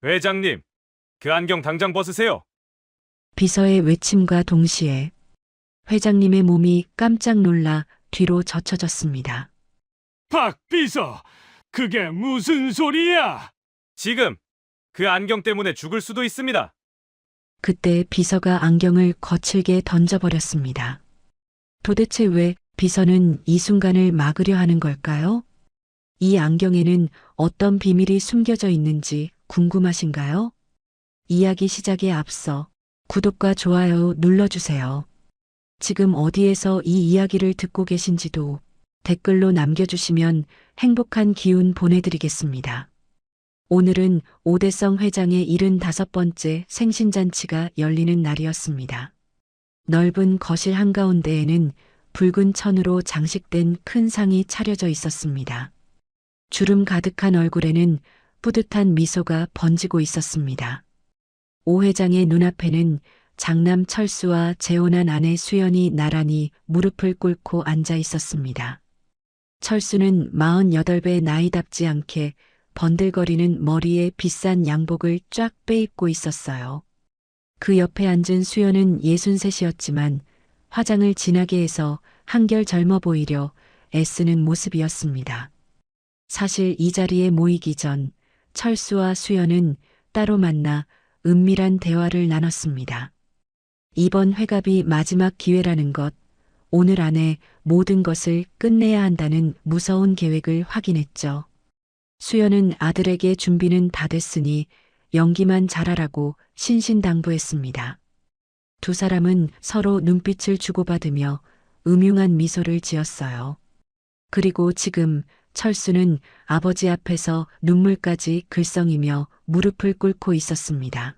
회장님, 그 안경 당장 벗으세요. 비서의 외침과 동시에 회장님의 몸이 깜짝 놀라 뒤로 젖혀졌습니다. 박 비서, 그게 무슨 소리야? 지금 그 안경 때문에 죽을 수도 있습니다. 그때 비서가 안경을 거칠게 던져버렸습니다. 도대체 왜 비서는 이 순간을 막으려 하는 걸까요? 이 안경에는 어떤 비밀이 숨겨져 있는지 궁금하신가요? 이야기 시작에 앞서 구독과 좋아요 눌러주세요. 지금 어디에서 이 이야기를 듣고 계신지도 댓글로 남겨주시면 행복한 기운 보내드리겠습니다. 오늘은 오대성 회장의 75번째 생신잔치가 열리는 날이었습니다. 넓은 거실 한가운데에는 붉은 천으로 장식된 큰 상이 차려져 있었습니다. 주름 가득한 얼굴에는 뿌듯한 미소가 번지고 있었습니다. 오 회장의 눈앞에는 장남 철수와 재혼한 아내 수연이 나란히 무릎을 꿇고 앉아 있었습니다. 철수는 48배 나이답지 않게 번들거리는 머리에 비싼 양복을 쫙 빼입고 있었어요. 그 옆에 앉은 수연은 63이었지만 화장을 진하게 해서 한결 젊어 보이려 애쓰는 모습이었습니다. 사실 이 자리에 모이기 전 철수와 수연은 따로 만나 은밀한 대화를 나눴습니다. 이번 회갑이 마지막 기회라는 것, 오늘 안에 모든 것을 끝내야 한다는 무서운 계획을 확인했죠. 수연은 아들에게 준비는 다 됐으니 연기만 잘하라고 신신당부했습니다. 두 사람은 서로 눈빛을 주고받으며 음흉한 미소를 지었어요. 그리고 지금 철수는 아버지 앞에서 눈물까지 글썽이며 무릎을 꿇고 있었습니다.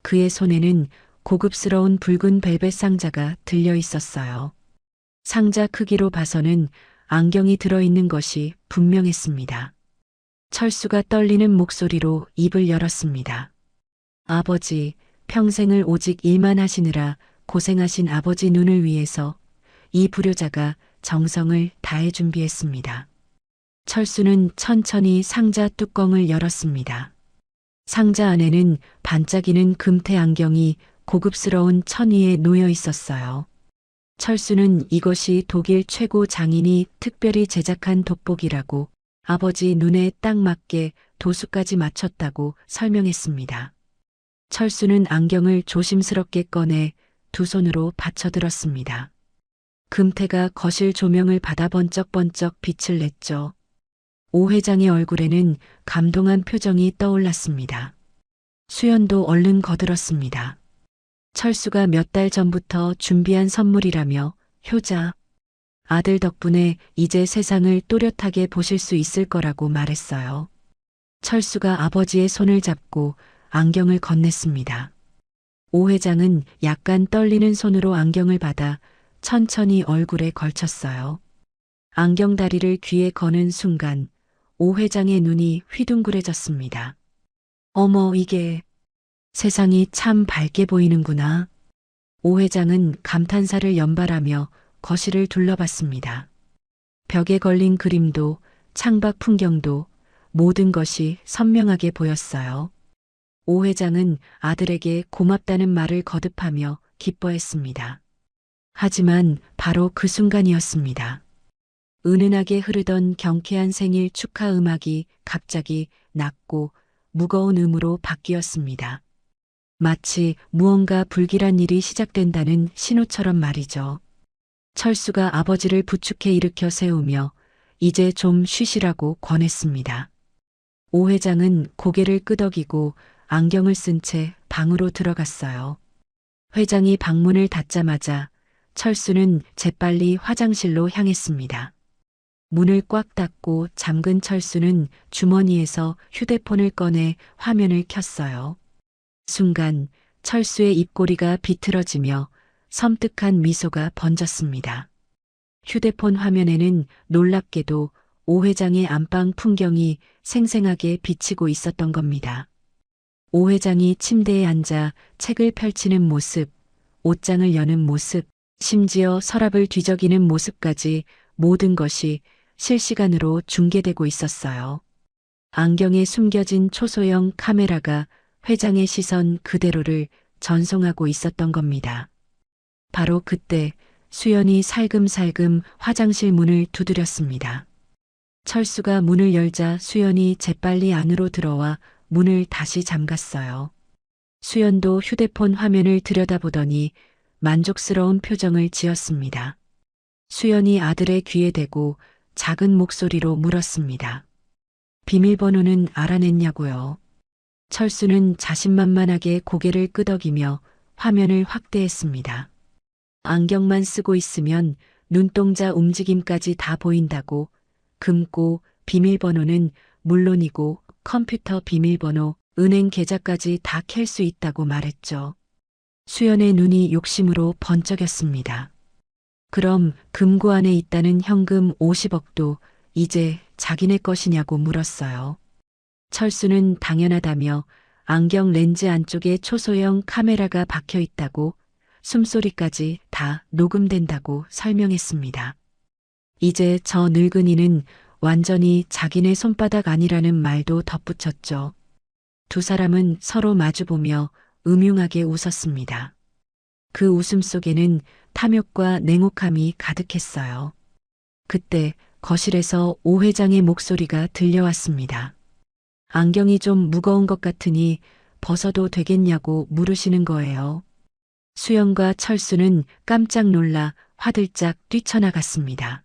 그의 손에는 고급스러운 붉은 벨벳 상자가 들려 있었어요. 상자 크기로 봐서는 안경이 들어있는 것이 분명했습니다. 철수가 떨리는 목소리로 입을 열었습니다. 아버지, 평생을 오직 일만 하시느라 고생하신 아버지 눈을 위해서 이 불효자가 정성을 다해 준비했습니다. 철수는 천천히 상자 뚜껑을 열었습니다. 상자 안에는 반짝이는 금태 안경이 고급스러운 천 위에 놓여 있었어요. 철수는 이것이 독일 최고 장인이 특별히 제작한 돋보기라고 아버지 눈에 딱 맞게 도수까지 맞췄다고 설명했습니다. 철수는 안경을 조심스럽게 꺼내 두 손으로 받쳐들었습니다. 금태가 거실 조명을 받아 번쩍번쩍 빛을 냈죠. 오 회장의 얼굴에는 감동한 표정이 떠올랐습니다. 수연도 얼른 거들었습니다. 철수가 몇 달 전부터 준비한 선물이라며 효자, 아들 덕분에 이제 세상을 또렷하게 보실 수 있을 거라고 말했어요. 철수가 아버지의 손을 잡고 안경을 건넸습니다. 오 회장은 약간 떨리는 손으로 안경을 받아 천천히 얼굴에 걸쳤어요. 안경 다리를 귀에 거는 순간 오 회장의 눈이 휘둥그레졌습니다. 어머, 이게 세상이 참 밝게 보이는구나. 오 회장은 감탄사를 연발하며 거실을 둘러봤습니다. 벽에 걸린 그림도 창밖 풍경도 모든 것이 선명하게 보였어요. 오 회장은 아들에게 고맙다는 말을 거듭하며 기뻐했습니다. 하지만 바로 그 순간이었습니다. 은은하게 흐르던 경쾌한 생일 축하 음악이 갑자기 낮고 무거운 음으로 바뀌었습니다. 마치 무언가 불길한 일이 시작된다는 신호처럼 말이죠. 철수가 아버지를 부축해 일으켜 세우며 이제 좀 쉬시라고 권했습니다. 오 회장은 고개를 끄덕이고 안경을 쓴 채 방으로 들어갔어요. 회장이 방문을 닫자마자 철수는 재빨리 화장실로 향했습니다. 문을 꽉 닫고 잠근 철수는 주머니에서 휴대폰을 꺼내 화면을 켰어요. 순간 철수의 입꼬리가 비틀어지며 섬뜩한 미소가 번졌습니다. 휴대폰 화면에는 놀랍게도 오 회장의 안방 풍경이 생생하게 비치고 있었던 겁니다. 오 회장이 침대에 앉아 책을 펼치는 모습, 옷장을 여는 모습, 심지어 서랍을 뒤적이는 모습까지 모든 것이 실시간으로 중계되고 있었어요. 안경에 숨겨진 초소형 카메라가 회장의 시선 그대로를 전송하고 있었던 겁니다. 바로 그때 수연이 살금살금 화장실 문을 두드렸습니다. 철수가 문을 열자 수연이 재빨리 안으로 들어와 문을 다시 잠갔어요. 수연도 휴대폰 화면을 들여다보더니 만족스러운 표정을 지었습니다. 수연이 아들의 귀에 대고 작은 목소리로 물었습니다. 비밀번호는 알아냈냐고요? 철수는 자신만만하게 고개를 끄덕이며 화면을 확대했습니다. 안경만 쓰고 있으면 눈동자 움직임까지 다 보인다고. 금고 비밀번호는 물론이고 컴퓨터 비밀번호, 은행 계좌까지 다 켤 수 있다고 말했죠. 수연의 눈이 욕심으로 번쩍였습니다. 그럼 금고 안에 있다는 현금 50억도 이제 자기네 것이냐고 물었어요. 철수는 당연하다며 안경 렌즈 안쪽에 초소형 카메라가 박혀 있다고, 숨소리까지 다 녹음된다고 설명했습니다. 이제 저 늙은이는 완전히 자기네 손바닥 아니라는 말도 덧붙였죠. 두 사람은 서로 마주보며 음흉하게 웃었습니다. 그 웃음 속에는 탐욕과 냉혹함이 가득했어요. 그때 거실에서 오 회장의 목소리가 들려왔습니다. 안경이 좀 무거운 것 같으니 벗어도 되겠냐고 물으시는 거예요. 수연과 철수는 깜짝 놀라 화들짝 뛰쳐나갔습니다.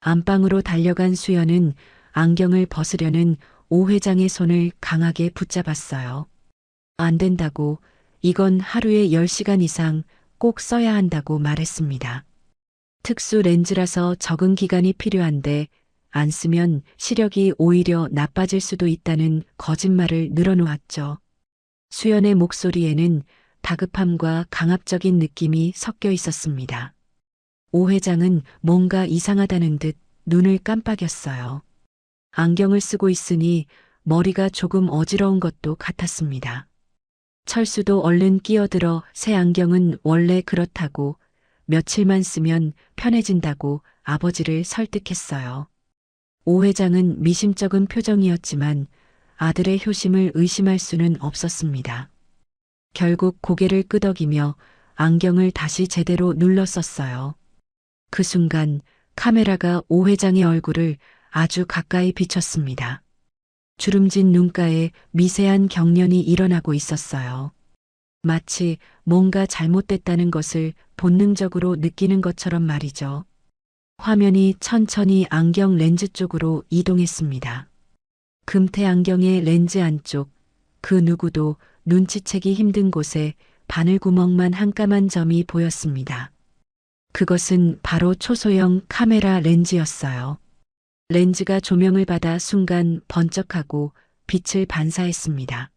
안방으로 달려간 수연은 안경을 벗으려는 오 회장의 손을 강하게 붙잡았어요. 안 된다고, 이건 하루에 10시간 이상 꼭 써야 한다고 말했습니다. 특수 렌즈라서 적응 기간이 필요한데 안 쓰면 시력이 오히려 나빠질 수도 있다는 거짓말을 늘어놓았죠. 수연의 목소리에는 다급함과 강압적인 느낌이 섞여 있었습니다. 오 회장은 뭔가 이상하다는 듯 눈을 깜빡였어요. 안경을 쓰고 있으니 머리가 조금 어지러운 것도 같았습니다. 철수도 얼른 끼어들어 새 안경은 원래 그렇다고, 며칠만 쓰면 편해진다고 아버지를 설득했어요. 오 회장은 미심쩍은 표정이었지만 아들의 효심을 의심할 수는 없었습니다. 결국 고개를 끄덕이며 안경을 다시 제대로 눌러 썼어요. 그 순간 카메라가 오 회장의 얼굴을 아주 가까이 비췄습니다. 주름진 눈가에 미세한 경련이 일어나고 있었어요. 마치 뭔가 잘못됐다는 것을 본능적으로 느끼는 것처럼 말이죠. 화면이 천천히 안경 렌즈 쪽으로 이동했습니다. 금태 안경의 렌즈 안쪽, 그 누구도 눈치채기 힘든 곳에 바늘구멍만 한 까만 점이 보였습니다. 그것은 바로 초소형 카메라 렌즈였어요. 렌즈가 조명을 받아 순간 번쩍하고 빛을 반사했습니다.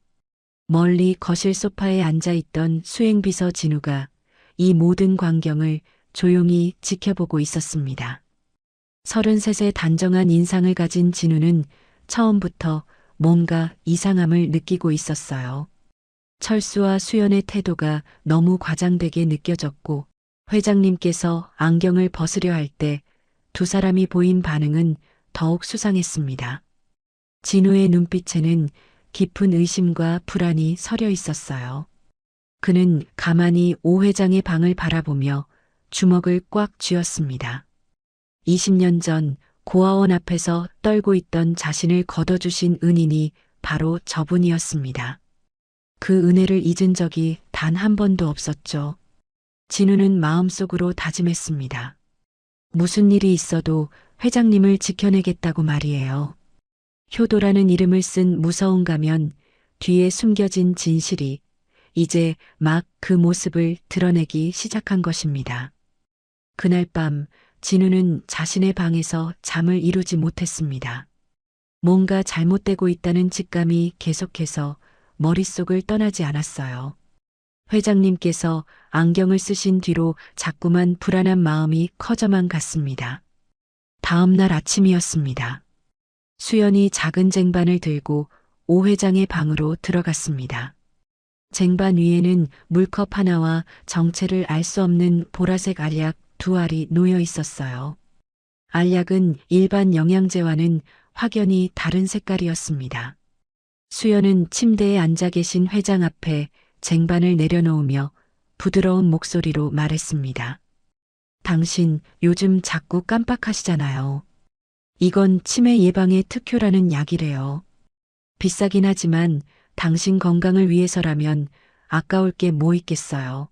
멀리 거실 소파에 앉아있던 수행비서 진우가 이 모든 광경을 조용히 지켜보고 있었습니다. 33의 단정한 인상을 가진 진우는 처음부터 뭔가 이상함을 느끼고 있었어요. 철수와 수연의 태도가 너무 과장되게 느껴졌고, 회장님께서 안경을 벗으려 할 때 두 사람이 보인 반응은 더욱 수상했습니다. 진우의 눈빛에는 깊은 의심과 불안이 서려 있었어요. 그는 가만히 오 회장의 방을 바라보며 주먹을 꽉 쥐었습니다. 20년 전 고아원 앞에서 떨고 있던 자신을 걷어주신 은인이 바로 저분이었습니다. 그 은혜를 잊은 적이 단 한 번도 없었죠. 진우는 마음속으로 다짐했습니다. 무슨 일이 있어도 회장님을 지켜내겠다고 말이에요. 효도라는 이름을 쓴 무서운 가면 뒤에 숨겨진 진실이 이제 막 그 모습을 드러내기 시작한 것입니다. 그날 밤 진우는 자신의 방에서 잠을 이루지 못했습니다. 뭔가 잘못되고 있다는 직감이 계속해서 머릿속을 떠나지 않았어요. 회장님께서 안경을 쓰신 뒤로 자꾸만 불안한 마음이 커져만 갔습니다. 다음 날 아침이었습니다. 수연이 작은 쟁반을 들고 오 회장의 방으로 들어갔습니다. 쟁반 위에는 물컵 하나와 정체를 알 수 없는 보라색 알약 2알이 놓여 있었어요. 알약은 일반 영양제와는 확연히 다른 색깔이었습니다. 수연은 침대에 앉아 계신 회장 앞에 쟁반을 내려놓으며 부드러운 목소리로 말했습니다. 당신 요즘 자꾸 깜빡하시잖아요. 이건 치매 예방의 특효라는 약이래요. 비싸긴 하지만 당신 건강을 위해서라면 아까울 게 뭐 있겠어요.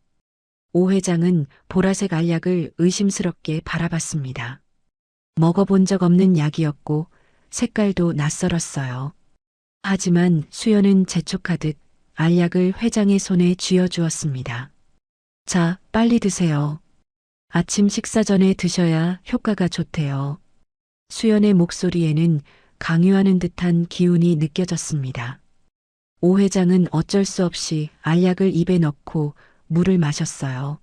오 회장은 보라색 알약을 의심스럽게 바라봤습니다. 먹어본 적 없는 약이었고 색깔도 낯설었어요. 하지만 수연은 재촉하듯 알약을 회장의 손에 쥐어주었습니다. 자, 빨리 드세요. 아침 식사 전에 드셔야 효과가 좋대요. 수연의 목소리에는 강요하는 듯한 기운이 느껴졌습니다. 오 회장은 어쩔 수 없이 알약을 입에 넣고 물을 마셨어요.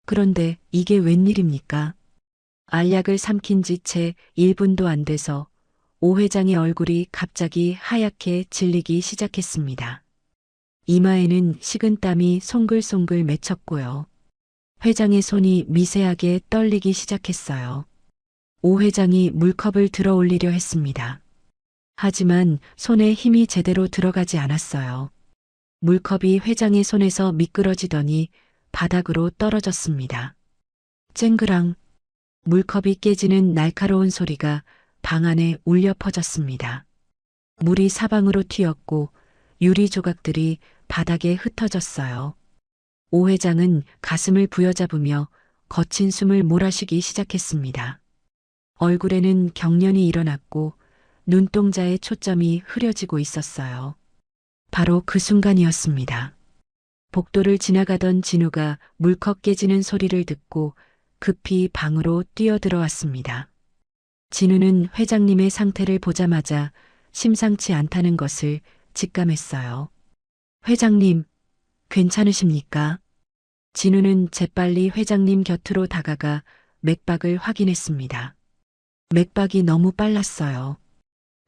그런데 이게 웬일입니까? 알약을 삼킨 지 채 1분도 안 돼서 오 회장의 얼굴이 갑자기 하얗게 질리기 시작했습니다. 이마에는 식은땀이 송글송글 맺혔고요. 회장의 손이 미세하게 떨리기 시작했어요. 오 회장이 물컵을 들어 올리려 했습니다. 하지만 손에 힘이 제대로 들어가지 않았어요. 물컵이 회장의 손에서 미끄러지더니 바닥으로 떨어졌습니다. 쨍그랑 물컵이 깨지는 날카로운 소리가 방 안에 울려 퍼졌습니다. 물이 사방으로 튀었고 유리 조각들이 바닥에 흩어졌어요. 오 회장은 가슴을 부여잡으며 거친 숨을 몰아쉬기 시작했습니다. 얼굴에는 경련이 일어났고 눈동자의 초점이 흐려지고 있었어요. 바로 그 순간이었습니다. 복도를 지나가던 진우가 물컵 깨지는 소리를 듣고 급히 방으로 뛰어들어왔습니다. 진우는 회장님의 상태를 보자마자 심상치 않다는 것을 직감했어요. 회장님, 괜찮으십니까? 진우는 재빨리 회장님 곁으로 다가가 맥박을 확인했습니다. 맥박이 너무 빨랐어요.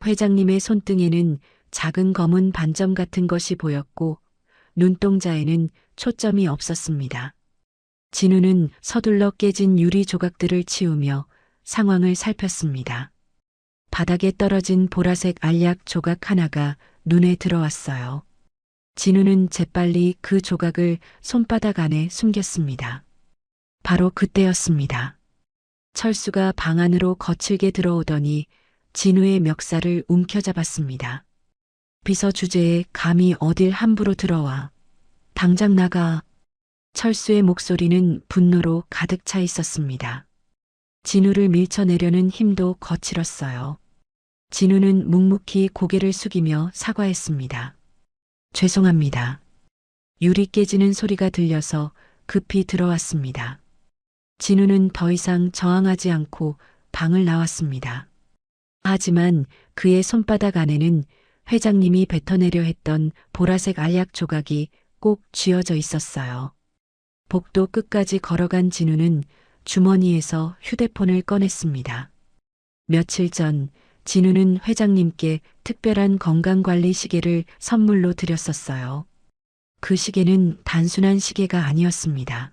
회장님의 손등에는 작은 검은 반점 같은 것이 보였고 눈동자에는 초점이 없었습니다. 진우는 서둘러 깨진 유리 조각들을 치우며 상황을 살폈습니다. 바닥에 떨어진 보라색 알약 조각 하나가 눈에 들어왔어요. 진우는 재빨리 그 조각을 손바닥 안에 숨겼습니다. 바로 그때였습니다. 철수가 방 안으로 거칠게 들어오더니 진우의 멱살을 움켜잡았습니다. 비서 주제에 감히 어딜 함부로 들어와. 당장 나가. 철수의 목소리는 분노로 가득 차 있었습니다. 진우를 밀쳐내려는 힘도 거칠었어요. 진우는 묵묵히 고개를 숙이며 사과했습니다. 죄송합니다. 유리 깨지는 소리가 들려서 급히 들어왔습니다. 진우는 더 이상 저항하지 않고 방을 나왔습니다. 하지만 그의 손바닥 안에는 회장님이 뱉어내려 했던 보라색 알약 조각이 꼭 쥐어져 있었어요. 복도 끝까지 걸어간 진우는 주머니에서 휴대폰을 꺼냈습니다. 며칠 전 진우는 회장님께 특별한 건강관리 시계를 선물로 드렸었어요. 그 시계는 단순한 시계가 아니었습니다.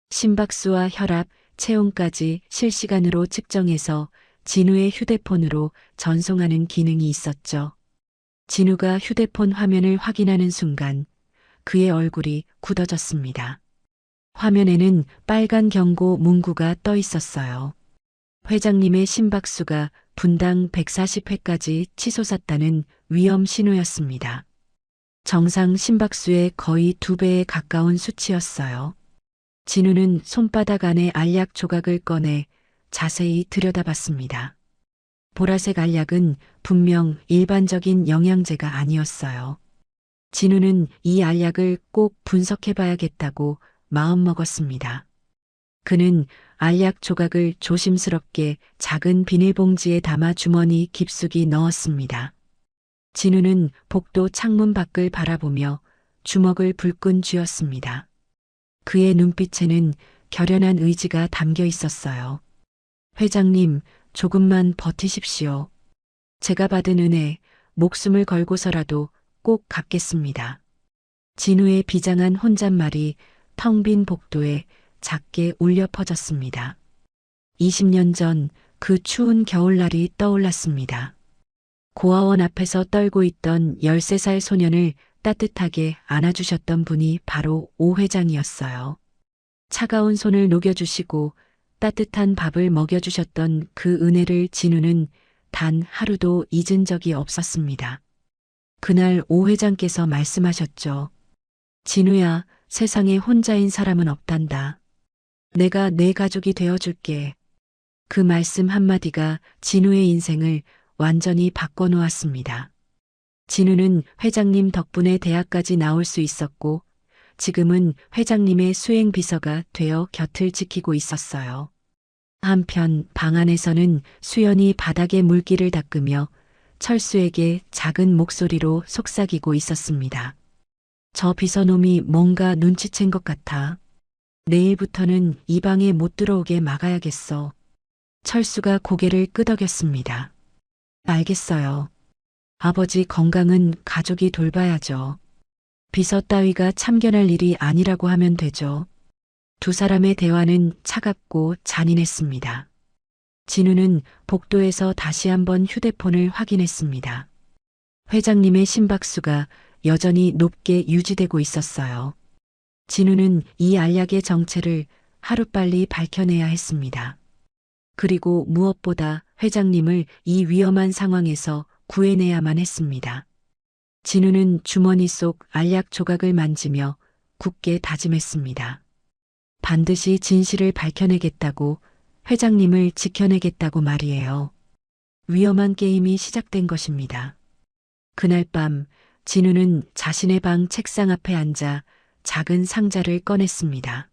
심박수와 혈압, 체온까지 실시간으로 측정해서 진우의 휴대폰으로 전송하는 기능이 있었죠. 진우가 휴대폰 화면을 확인하는 순간 그의 얼굴이 굳어졌습니다. 화면에는 빨간 경고 문구가 떠 있었어요. 회장님의 심박수가 분당 140회까지 치솟았다는 위험 신호였습니다. 정상 심박수의 거의 2배에 가까운 수치였어요. 진우는 손바닥 안에 알약 조각을 꺼내 자세히 들여다봤습니다. 보라색 알약은 분명 일반적인 영양제가 아니었어요. 진우는 이 알약을 꼭 분석해봐야겠다고 마음먹었습니다. 그는 알약 조각을 조심스럽게 작은 비닐봉지에 담아 주머니 깊숙이 넣었습니다. 진우는 복도 창문 밖을 바라보며 주먹을 불끈 쥐었습니다. 그의 눈빛에는 결연한 의지가 담겨 있었어요. 회장님, 조금만 버티십시오. 제가 받은 은혜, 목숨을 걸고서라도 꼭 갚겠습니다. 진우의 비장한 혼잣말이 텅 빈 복도에 작게 울려 퍼졌습니다. 20년 전 그 추운 겨울날이 떠올랐습니다. 고아원 앞에서 떨고 있던 13살 소년을 따뜻하게 안아주셨던 분이 바로 오 회장이었어요. 차가운 손을 녹여주시고 따뜻한 밥을 먹여주셨던 그 은혜를 진우는 단 하루도 잊은 적이 없었습니다. 그날 오 회장께서 말씀하셨죠. 진우야, 세상에 혼자인 사람은 없단다. 내가 내 가족이 되어줄게. 그 말씀 한마디가 진우의 인생을 완전히 바꿔놓았습니다. 진우는 회장님 덕분에 대학까지 나올 수 있었고 지금은 회장님의 수행 비서가 되어 곁을 지키고 있었어요. 한편 방 안에서는 수연이 바닥에 물기를 닦으며 철수에게 작은 목소리로 속삭이고 있었습니다. 저 비서놈이 뭔가 눈치챈 것 같아. 내일부터는 이 방에 못 들어오게 막아야겠어. 철수가 고개를 끄덕였습니다. 알겠어요. 아버지 건강은 가족이 돌봐야죠. 비서 따위가 참견할 일이 아니라고 하면 되죠. 두 사람의 대화는 차갑고 잔인했습니다. 진우는 복도에서 다시 한번 휴대폰을 확인했습니다. 회장님의 심박수가 여전히 높게 유지되고 있었어요. 진우는 이 알약의 정체를 하루빨리 밝혀내야 했습니다. 그리고 무엇보다 회장님을 이 위험한 상황에서 구해내야만 했습니다. 진우는 주머니 속 알약 조각을 만지며 굳게 다짐했습니다. 반드시 진실을 밝혀내겠다고, 회장님을 지켜내겠다고 말이에요. 위험한 게임이 시작된 것입니다. 그날 밤 진우는 자신의 방 책상 앞에 앉아 작은 상자를 꺼냈습니다.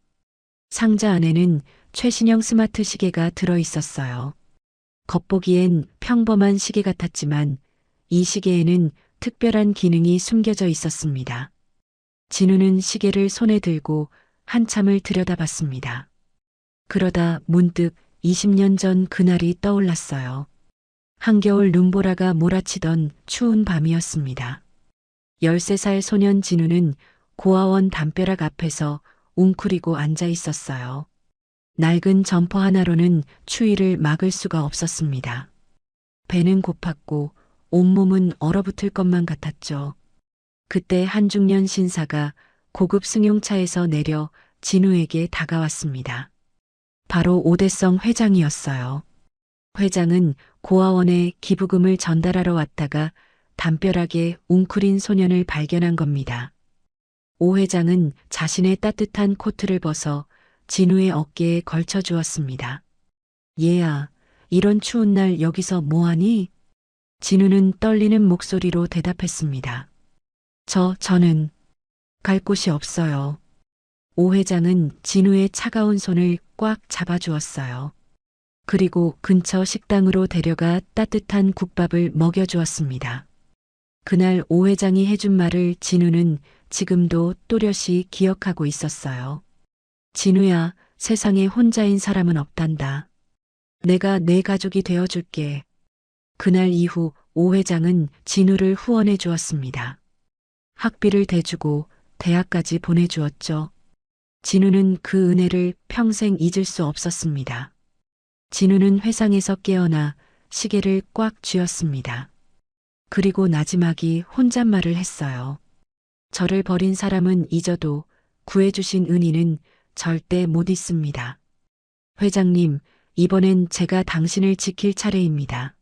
상자 안에는 최신형 스마트 시계가 들어 있었어요. 겉보기엔 평범한 시계 같았지만 이 시계에는 특별한 기능이 숨겨져 있었습니다. 진우는 시계를 손에 들고 한참을 들여다봤습니다. 그러다 문득 20년 전 그날이 떠올랐어요. 한겨울 눈보라가 몰아치던 추운 밤이었습니다. 13살 소년 진우는 고아원 담벼락 앞에서 웅크리고 앉아 있었어요. 낡은 점퍼 하나로는 추위를 막을 수가 없었습니다. 배는 고팠고 온몸은 얼어붙을 것만 같았죠. 그때 한중년 신사가 고급 승용차에서 내려 진우에게 다가왔습니다. 바로 오대성 회장이었어요. 회장은 고아원에 기부금을 전달하러 왔다가 담벼락에 웅크린 소년을 발견한 겁니다. 오 회장은 자신의 따뜻한 코트를 벗어 진우의 어깨에 걸쳐 주었습니다. 얘야, 이런 추운 날 여기서 뭐하니? 진우는 떨리는 목소리로 대답했습니다. 저는 갈 곳이 없어요. 오 회장은 진우의 차가운 손을 꽉 잡아주었어요. 그리고 근처 식당으로 데려가 따뜻한 국밥을 먹여주었습니다. 그날 오 회장이 해준 말을 진우는 지금도 또렷이 기억하고 있었어요. 진우야, 세상에 혼자인 사람은 없단다. 내가 내 가족이 되어줄게. 그날 이후 오 회장은 진우를 후원해 주었습니다. 학비를 대주고 대학까지 보내주었죠. 진우는 그 은혜를 평생 잊을 수 없었습니다. 진우는 회상에서 깨어나 시계를 꽉 쥐었습니다. 그리고 나지막이 혼잣말을 했어요. 저를 버린 사람은 잊어도 구해주신 은인은 절대 못 잊습니다. 회장님, 이번엔 제가 당신을 지킬 차례입니다.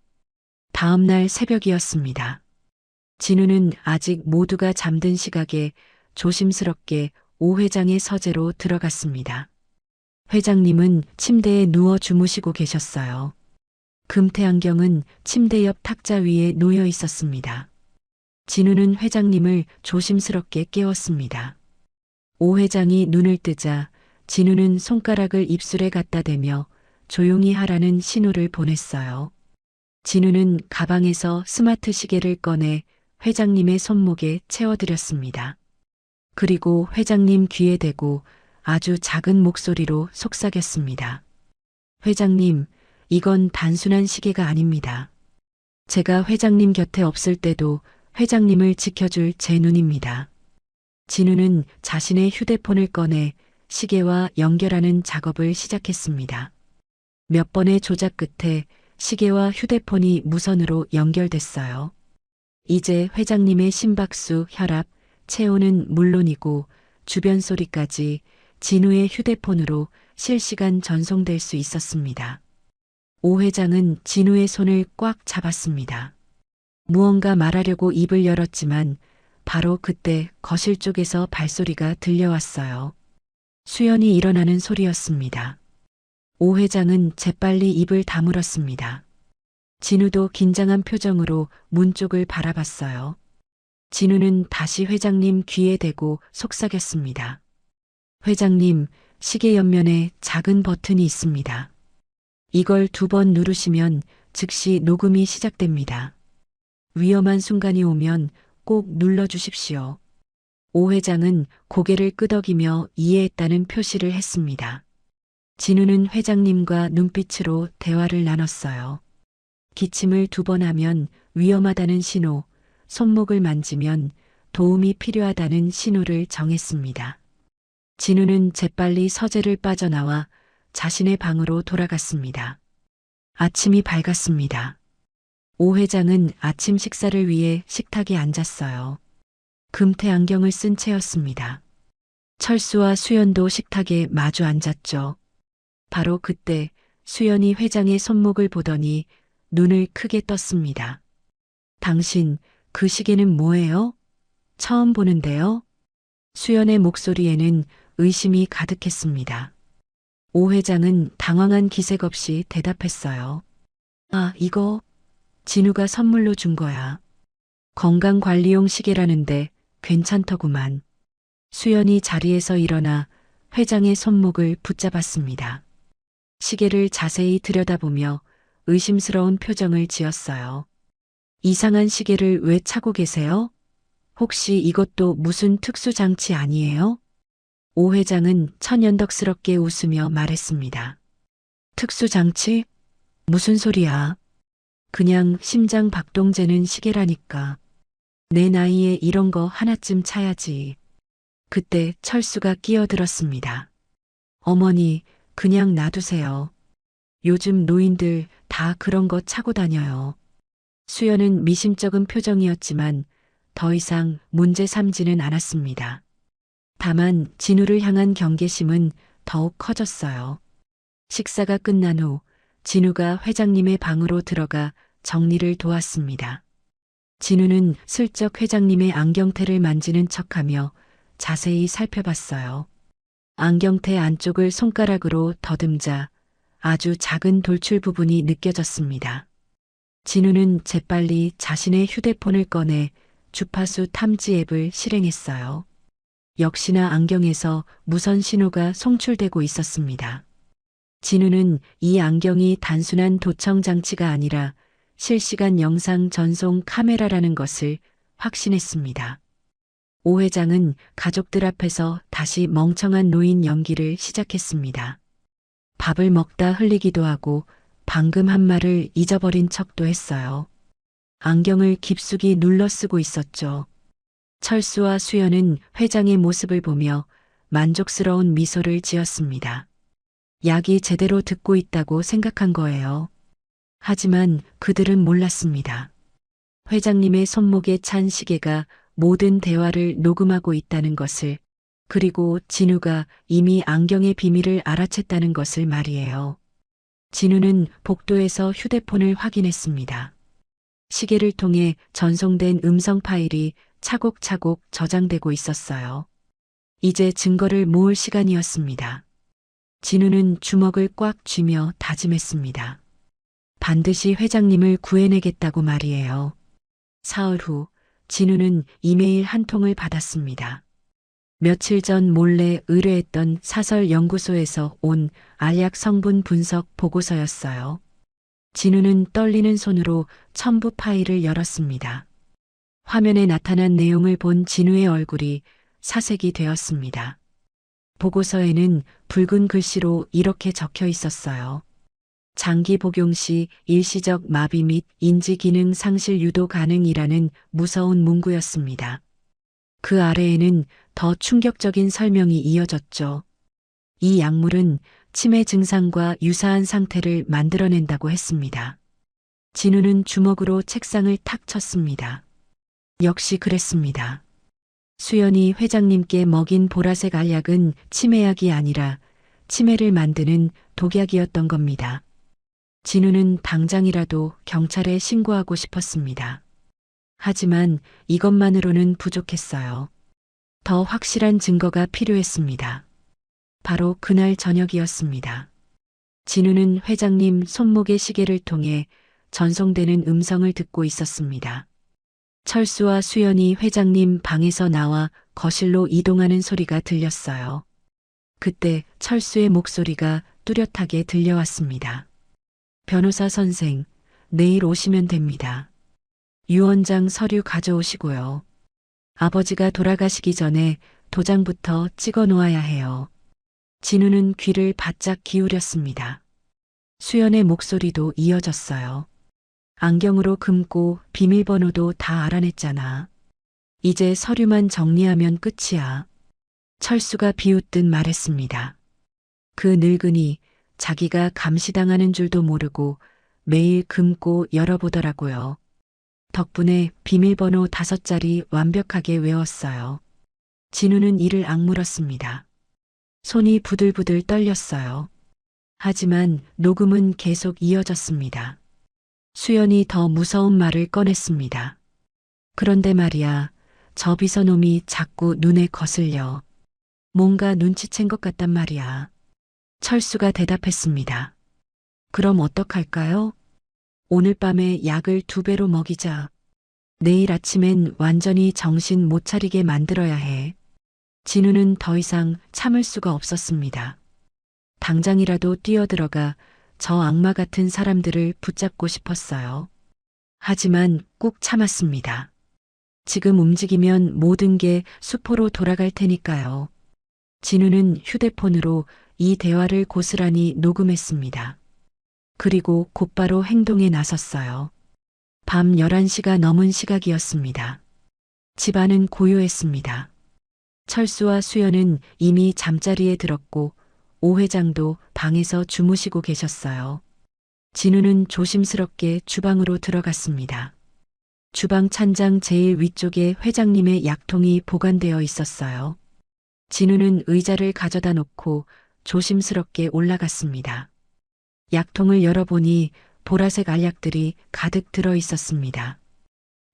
다음 날 새벽이었습니다. 진우는 아직 모두가 잠든 시각에 조심스럽게 오 회장의 서재로 들어갔습니다. 회장님은 침대에 누워 주무시고 계셨어요. 금태 안경은 침대 옆 탁자 위에 놓여 있었습니다. 진우는 회장님을 조심스럽게 깨웠습니다. 오 회장이 눈을 뜨자 진우는 손가락을 입술에 갖다 대며 조용히 하라는 신호를 보냈어요. 진우는 가방에서 스마트 시계를 꺼내 회장님의 손목에 채워드렸습니다. 그리고 회장님 귀에 대고 아주 작은 목소리로 속삭였습니다. 회장님, 이건 단순한 시계가 아닙니다. 제가 회장님 곁에 없을 때도 회장님을 지켜줄 제 눈입니다. 진우는 자신의 휴대폰을 꺼내 시계와 연결하는 작업을 시작했습니다. 몇 번의 조작 끝에 시계와 휴대폰이 무선으로 연결됐어요. 이제 회장님의 심박수, 혈압, 체온은 물론이고 주변 소리까지 진우의 휴대폰으로 실시간 전송될 수 있었습니다. 오 회장은 진우의 손을 꽉 잡았습니다. 무언가 말하려고 입을 열었지만 바로 그때 거실 쪽에서 발소리가 들려왔어요. 수연이 일어나는 소리였습니다. 오 회장은 재빨리 입을 다물었습니다. 진우도 긴장한 표정으로 문 쪽을 바라봤어요. 진우는 다시 회장님 귀에 대고 속삭였습니다. 회장님, 시계 옆면에 작은 버튼이 있습니다. 이걸 2번 누르시면 즉시 녹음이 시작됩니다. 위험한 순간이 오면 꼭 눌러주십시오. 오 회장은 고개를 끄덕이며 이해했다는 표시를 했습니다. 진우는 회장님과 눈빛으로 대화를 나눴어요. 기침을 2번 하면 위험하다는 신호, 손목을 만지면 도움이 필요하다는 신호를 정했습니다. 진우는 재빨리 서재를 빠져나와 자신의 방으로 돌아갔습니다. 아침이 밝았습니다. 오 회장은 아침 식사를 위해 식탁에 앉았어요. 금태 안경을 쓴 채였습니다. 철수와 수연도 식탁에 마주 앉았죠. 바로 그때 수연이 회장의 손목을 보더니 눈을 크게 떴습니다. 당신, 그 시계는 뭐예요? 처음 보는데요? 수연의 목소리에는 의심이 가득했습니다. 오 회장은 당황한 기색 없이 대답했어요. 아, 이거 진우가 선물로 준 거야. 건강관리용 시계라는데 괜찮더구만. 수연이 자리에서 일어나 회장의 손목을 붙잡았습니다. 시계를 자세히 들여다보며 의심스러운 표정을 지었어요. 이상한 시계를 왜 차고 계세요? 혹시 이것도 무슨 특수장치 아니에요? 오 회장은 천연덕스럽게 웃으며 말했습니다. 특수장치? 무슨 소리야? 그냥 심장 박동재는 시계라니까. 내 나이에 이런 거 하나쯤 차야지. 그때 철수가 끼어들었습니다. 어머니, 그냥 놔두세요. 요즘 노인들 다 그런 거 차고 다녀요. 수연은 미심쩍은 표정이었지만 더 이상 문제 삼지는 않았습니다. 다만 진우를 향한 경계심은 더욱 커졌어요. 식사가 끝난 후 진우가 회장님의 방으로 들어가 정리를 도왔습니다. 진우는 슬쩍 회장님의 안경테를 만지는 척하며 자세히 살펴봤어요. 안경테 안쪽을 손가락으로 더듬자 아주 작은 돌출 부분이 느껴졌습니다. 진우는 재빨리 자신의 휴대폰을 꺼내 주파수 탐지 앱을 실행했어요. 역시나 안경에서 무선 신호가 송출되고 있었습니다. 진우는 이 안경이 단순한 도청 장치가 아니라 실시간 영상 전송 카메라라는 것을 확신했습니다. 오 회장은 가족들 앞에서 다시 멍청한 노인 연기를 시작했습니다. 밥을 먹다 흘리기도 하고 방금 한 말을 잊어버린 척도 했어요. 안경을 깊숙이 눌러 쓰고 있었죠. 철수와 수연은 회장의 모습을 보며 만족스러운 미소를 지었습니다. 약이 제대로 듣고 있다고 생각한 거예요. 하지만 그들은 몰랐습니다. 회장님의 손목에 찬 시계가 모든 대화를 녹음하고 있다는 것을, 그리고 진우가 이미 안경의 비밀을 알아챘다는 것을 말이에요. 진우는 복도에서 휴대폰을 확인했습니다. 시계를 통해 전송된 음성 파일이 차곡차곡 저장되고 있었어요. 이제 증거를 모을 시간이었습니다. 진우는 주먹을 꽉 쥐며 다짐했습니다. 반드시 회장님을 구해내겠다고 말이에요. 사흘 후 진우는 이메일 한 통을 받았습니다. 며칠 전 몰래 의뢰했던 사설 연구소에서 온 알약 성분 분석 보고서였어요. 진우는 떨리는 손으로 첨부 파일을 열었습니다. 화면에 나타난 내용을 본 진우의 얼굴이 사색이 되었습니다. 보고서에는 붉은 글씨로 이렇게 적혀 있었어요. 장기 복용 시 일시적 마비 및 인지 기능 상실 유도 가능이라는 무서운 문구였습니다. 그 아래에는 더 충격적인 설명이 이어졌죠. 이 약물은 치매 증상과 유사한 상태를 만들어낸다고 했습니다. 진우는 주먹으로 책상을 탁 쳤습니다. 역시 그랬습니다. 수연이 회장님께 먹인 보라색 알약은 치매약이 아니라 치매를 만드는 독약이었던 겁니다. 진우는 당장이라도 경찰에 신고하고 싶었습니다. 하지만 이것만으로는 부족했어요. 더 확실한 증거가 필요했습니다. 바로 그날 저녁이었습니다. 진우는 회장님 손목의 시계를 통해 전송되는 음성을 듣고 있었습니다. 철수와 수연이 회장님 방에서 나와 거실로 이동하는 소리가 들렸어요. 그때 철수의 목소리가 뚜렷하게 들려왔습니다. 변호사 선생, 내일 오시면 됩니다. 유언장 서류 가져오시고요. 아버지가 돌아가시기 전에 도장부터 찍어 놓아야 해요. 진우는 귀를 바짝 기울였습니다. 수연의 목소리도 이어졌어요. 안경으로 금고 비밀번호도 다 알아냈잖아. 이제 서류만 정리하면 끝이야. 철수가 비웃듯 말했습니다. 그 늙은이 자기가 감시당하는 줄도 모르고 매일 금고 열어보더라고요. 덕분에 비밀번호 5자리 완벽하게 외웠어요. 진우는 이를 악물었습니다. 손이 부들부들 떨렸어요. 하지만 녹음은 계속 이어졌습니다. 수연이 더 무서운 말을 꺼냈습니다. 그런데 말이야, 저 비서놈이 자꾸 눈에 거슬려. 뭔가 눈치챈 것 같단 말이야. 철수가 대답했습니다. 그럼 어떡할까요? 오늘 밤에 약을 2배로 먹이자. 내일 아침엔 완전히 정신 못 차리게 만들어야 해. 진우는 더 이상 참을 수가 없었습니다. 당장이라도 뛰어들어가 저 악마 같은 사람들을 붙잡고 싶었어요. 하지만 꾹 참았습니다. 지금 움직이면 모든 게 수포로 돌아갈 테니까요. 진우는 휴대폰으로 이 대화를 고스란히 녹음했습니다. 그리고 곧바로 행동에 나섰어요. 밤 11시가 넘은 시각이었습니다. 집안은 고요했습니다. 철수와 수연은 이미 잠자리에 들었고 오 회장도 방에서 주무시고 계셨어요. 진우는 조심스럽게 주방으로 들어갔습니다. 주방 찬장 제일 위쪽에 회장님의 약통이 보관되어 있었어요. 진우는 의자를 가져다 놓고 조심스럽게 올라갔습니다. 약통을 열어보니 보라색 알약들이 가득 들어 있었습니다.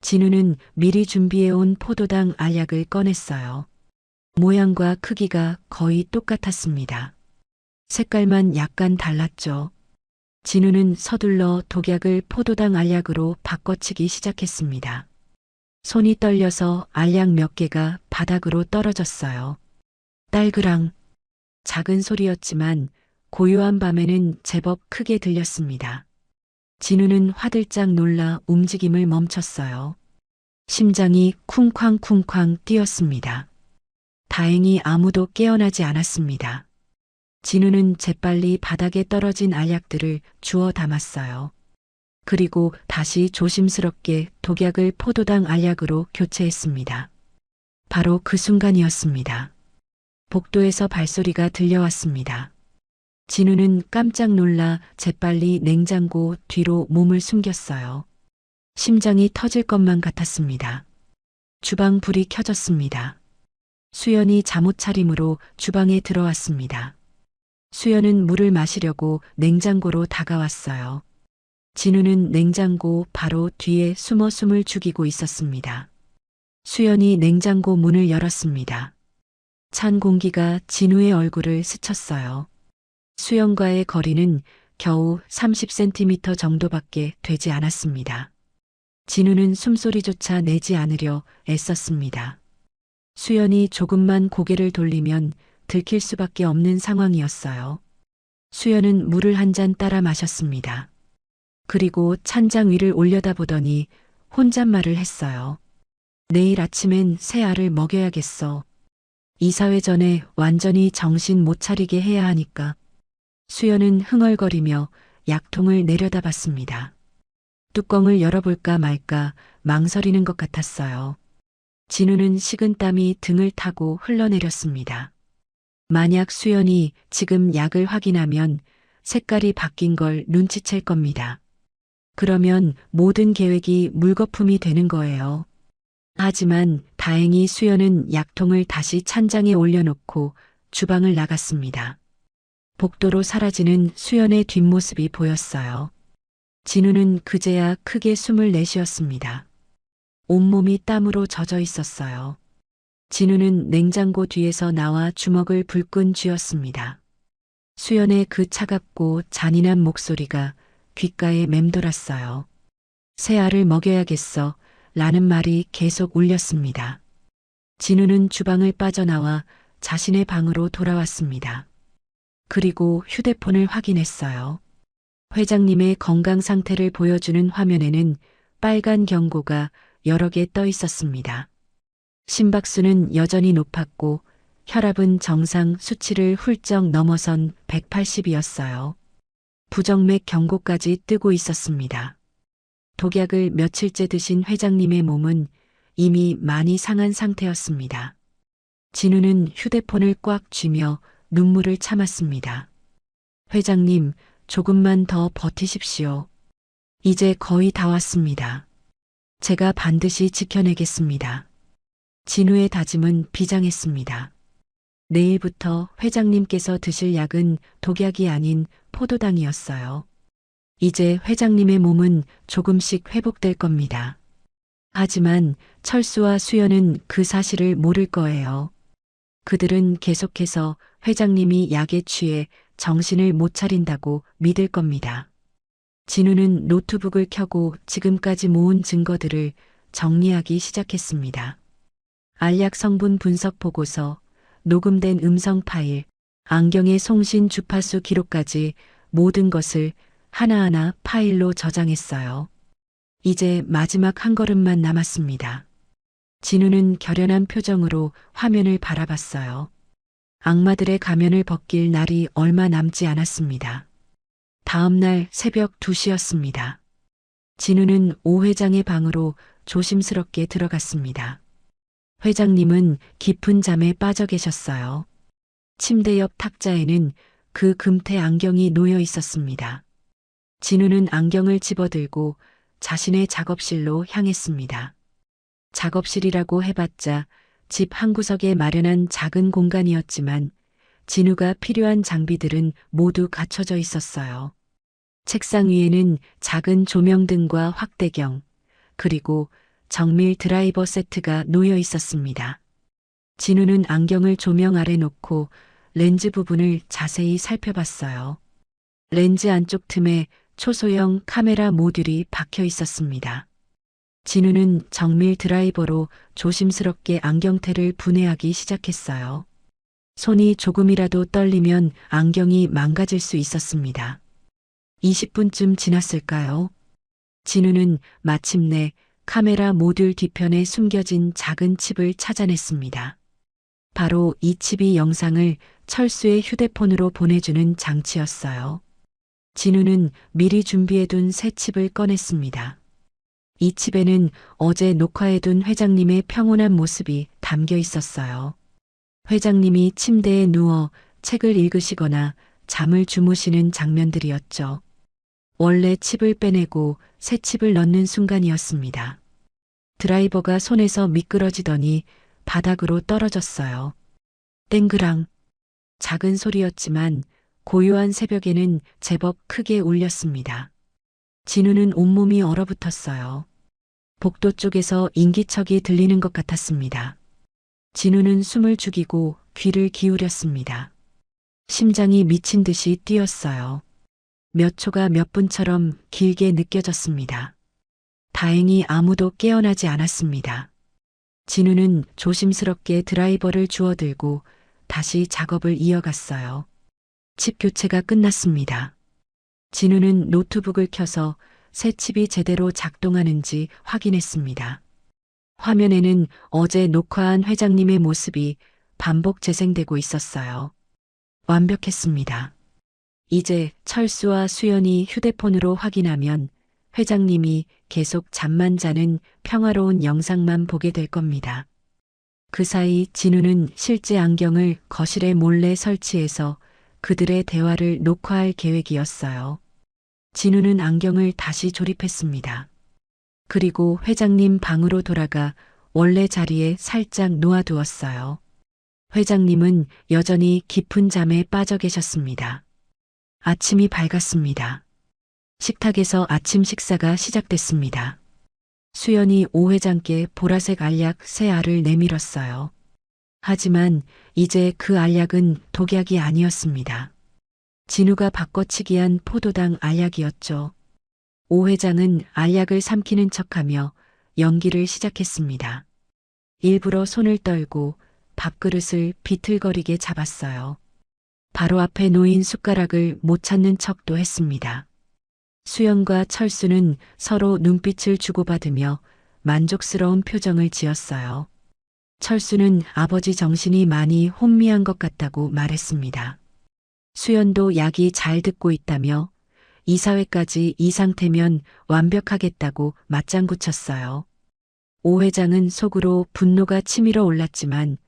진우는 미리 준비해온 포도당 알약을 꺼냈어요. 모양과 크기가 거의 똑같았습니다. 색깔만 약간 달랐죠. 진우는 서둘러 독약을 포도당 알약으로 바꿔치기 시작했습니다. 손이 떨려서 알약 몇 개가 바닥으로 떨어졌어요. 딸그랑. 작은 소리였지만 고요한 밤에는 제법 크게 들렸습니다. 진우는 화들짝 놀라 움직임을 멈췄어요. 심장이 쿵쾅쿵쾅 뛰었습니다. 다행히 아무도 깨어나지 않았습니다. 진우는 재빨리 바닥에 떨어진 알약들을 주워 담았어요. 그리고 다시 조심스럽게 독약을 포도당 알약으로 교체했습니다. 바로 그 순간이었습니다. 복도에서 발소리가 들려왔습니다. 진우는 깜짝 놀라 재빨리 냉장고 뒤로 몸을 숨겼어요. 심장이 터질 것만 같았습니다. 주방 불이 켜졌습니다. 수연이 잠옷 차림으로 주방에 들어왔습니다. 수연은 물을 마시려고 냉장고로 다가왔어요. 진우는 냉장고 바로 뒤에 숨어 숨을 죽이고 있었습니다. 수연이 냉장고 문을 열었습니다. 찬 공기가 진우의 얼굴을 스쳤어요. 수연과의 거리는 겨우 30cm 정도밖에 되지 않았습니다. 진우는 숨소리조차 내지 않으려 애썼습니다. 수연이 조금만 고개를 돌리면 들킬 수밖에 없는 상황이었어요. 수연은 물을 한 잔 따라 마셨습니다. 그리고 찬장 위를 올려다보더니 혼잣말을 했어요. 내일 아침엔 새 알을 먹여야겠어. 이사회 전에 완전히 정신 못 차리게 해야 하니까. 수연은 흥얼거리며 약통을 내려다봤습니다. 뚜껑을 열어볼까 말까 망설이는 것 같았어요. 진우는 식은땀이 등을 타고 흘러내렸습니다. 만약 수연이 지금 약을 확인하면 색깔이 바뀐 걸 눈치챌 겁니다. 그러면 모든 계획이 물거품이 되는 거예요. 하지만 다행히 수연은 약통을 다시 찬장에 올려놓고 주방을 나갔습니다. 복도로 사라지는 수연의 뒷모습이 보였어요. 진우는 그제야 크게 숨을 내쉬었습니다. 온몸이 땀으로 젖어 있었어요. 진우는 냉장고 뒤에서 나와 주먹을 불끈 쥐었습니다. 수연의 그 차갑고 잔인한 목소리가 귓가에 맴돌았어요. 새 알을 먹여야겠어 라는 말이 계속 울렸습니다. 진우는 주방을 빠져나와 자신의 방으로 돌아왔습니다. 그리고 휴대폰을 확인했어요. 회장님의 건강 상태를 보여주는 화면에는 빨간 경고가 여러 개 떠 있었습니다. 심박수는 여전히 높았고 혈압은 정상 수치를 훌쩍 넘어선 180이었어요. 부정맥 경고까지 뜨고 있었습니다. 독약을 며칠째 드신 회장님의 몸은 이미 많이 상한 상태였습니다. 진우는 휴대폰을 꽉 쥐며 눈물을 참았습니다. 회장님, 조금만 더 버티십시오. 이제 거의 다 왔습니다. 제가 반드시 지켜내겠습니다. 진우의 다짐은 비장했습니다. 내일부터 회장님께서 드실 약은 독약이 아닌 포도당이었어요. 이제 회장님의 몸은 조금씩 회복될 겁니다. 하지만 철수와 수연은 그 사실을 모를 거예요. 그들은 계속해서 회장님이 약에 취해 정신을 못 차린다고 믿을 겁니다. 진우는 노트북을 켜고 지금까지 모은 증거들을 정리하기 시작했습니다. 알약 성분 분석 보고서, 녹음된 음성 파일, 안경의 송신 주파수 기록까지 모든 것을 하나하나 파일로 저장했어요. 이제 마지막 한 걸음만 남았습니다. 진우는 결연한 표정으로 화면을 바라봤어요. 악마들의 가면을 벗길 날이 얼마 남지 않았습니다. 다음 날 새벽 2시였습니다. 진우는 오 회장의 방으로 조심스럽게 들어갔습니다. 회장님은 깊은 잠에 빠져 계셨어요. 침대 옆 탁자에는 그 금태 안경이 놓여 있었습니다. 진우는 안경을 집어들고 자신의 작업실로 향했습니다. 작업실이라고 해봤자 집 한구석에 마련한 작은 공간이었지만 진우가 필요한 장비들은 모두 갖춰져 있었어요. 책상 위에는 작은 조명등과 확대경, 그리고 정밀 드라이버 세트가 놓여 있었습니다. 진우는 안경을 조명 아래 놓고 렌즈 부분을 자세히 살펴봤어요. 렌즈 안쪽 틈에 초소형 카메라 모듈이 박혀 있었습니다. 진우는 정밀 드라이버로 조심스럽게 안경테를 분해하기 시작했어요. 손이 조금이라도 떨리면 안경이 망가질 수 있었습니다. 20분쯤 지났을까요? 진우는 마침내 카메라 모듈 뒤편에 숨겨진 작은 칩을 찾아냈습니다. 바로 이 칩이 영상을 철수의 휴대폰으로 보내주는 장치였어요. 진우는 미리 준비해둔 새 칩을 꺼냈습니다. 이 칩에는 어제 녹화해둔 회장님의 평온한 모습이 담겨 있었어요. 회장님이 침대에 누워 책을 읽으시거나 잠을 주무시는 장면들이었죠. 원래 칩을 빼내고 새 칩을 넣는 순간이었습니다. 드라이버가 손에서 미끄러지더니 바닥으로 떨어졌어요. 땡그랑. 작은 소리였지만 고요한 새벽에는 제법 크게 울렸습니다. 진우는 온몸이 얼어붙었어요. 복도 쪽에서 인기척이 들리는 것 같았습니다. 진우는 숨을 죽이고 귀를 기울였습니다. 심장이 미친 듯이 뛰었어요. 몇 초가 몇 분처럼 길게 느껴졌습니다. 다행히 아무도 깨어나지 않았습니다. 진우는 조심스럽게 드라이버를 주워들고 다시 작업을 이어갔어요. 칩 교체가 끝났습니다. 진우는 노트북을 켜서 새 칩이 제대로 작동하는지 확인했습니다. 화면에는 어제 녹화한 회장님의 모습이 반복 재생되고 있었어요. 완벽했습니다. 이제 철수와 수연이 휴대폰으로 확인하면 회장님이 계속 잠만 자는 평화로운 영상만 보게 될 겁니다. 그 사이 진우는 실제 안경을 거실에 몰래 설치해서 그들의 대화를 녹화할 계획이었어요. 진우는 안경을 다시 조립했습니다. 그리고 회장님 방으로 돌아가 원래 자리에 살짝 놓아두었어요. 회장님은 여전히 깊은 잠에 빠져 계셨습니다. 아침이 밝았습니다. 식탁에서 아침 식사가 시작됐습니다. 수연이 오 회장께 보라색 알약 3알을 내밀었어요. 하지만 이제 그 알약은 독약이 아니었습니다. 진우가 바꿔치기한 포도당 알약이었죠. 오 회장은 알약을 삼키는 척하며 연기를 시작했습니다. 일부러 손을 떨고 밥그릇을 비틀거리게 잡았어요. 바로 앞에 놓인 숟가락을 못 찾는 척도 했습니다. 수연과 철수는 서로 눈빛을 주고받으며 만족스러운 표정을 지었어요. 철수는 아버지 정신이 많이 혼미한 것 같다고 말했습니다. 수연도 약이 잘 듣고 있다며 이사회까지 이 상태면 완벽하겠다고 맞장구 쳤어요. 오 회장은 속으로 분노가 치밀어 올랐지만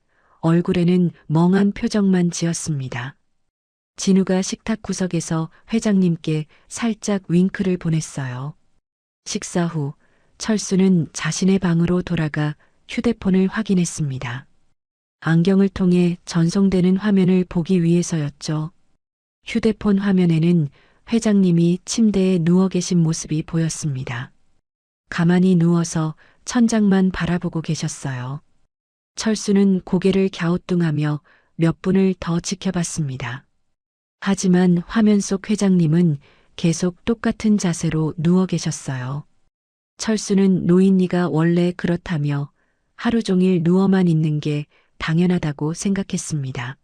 얼굴에는 멍한 표정만 지었습니다. 진우가 식탁 구석에서 회장님께 살짝 윙크를 보냈어요. 식사 후 철수는 자신의 방으로 돌아가 휴대폰을 확인했습니다. 안경을 통해 전송되는 화면을 보기 위해서였죠. 휴대폰 화면에는 회장님이 침대에 누워 계신 모습이 보였습니다. 가만히 누워서 천장만 바라보고 계셨어요. 철수는 고개를 갸우뚱하며 몇 분을 더 지켜봤습니다. 하지만 화면 속 회장님은 계속 똑같은 자세로 누워 계셨어요. 철수는 노인네가 원래 그렇다며 하루 종일 누워만 있는 게 당연하다고 생각했습니다.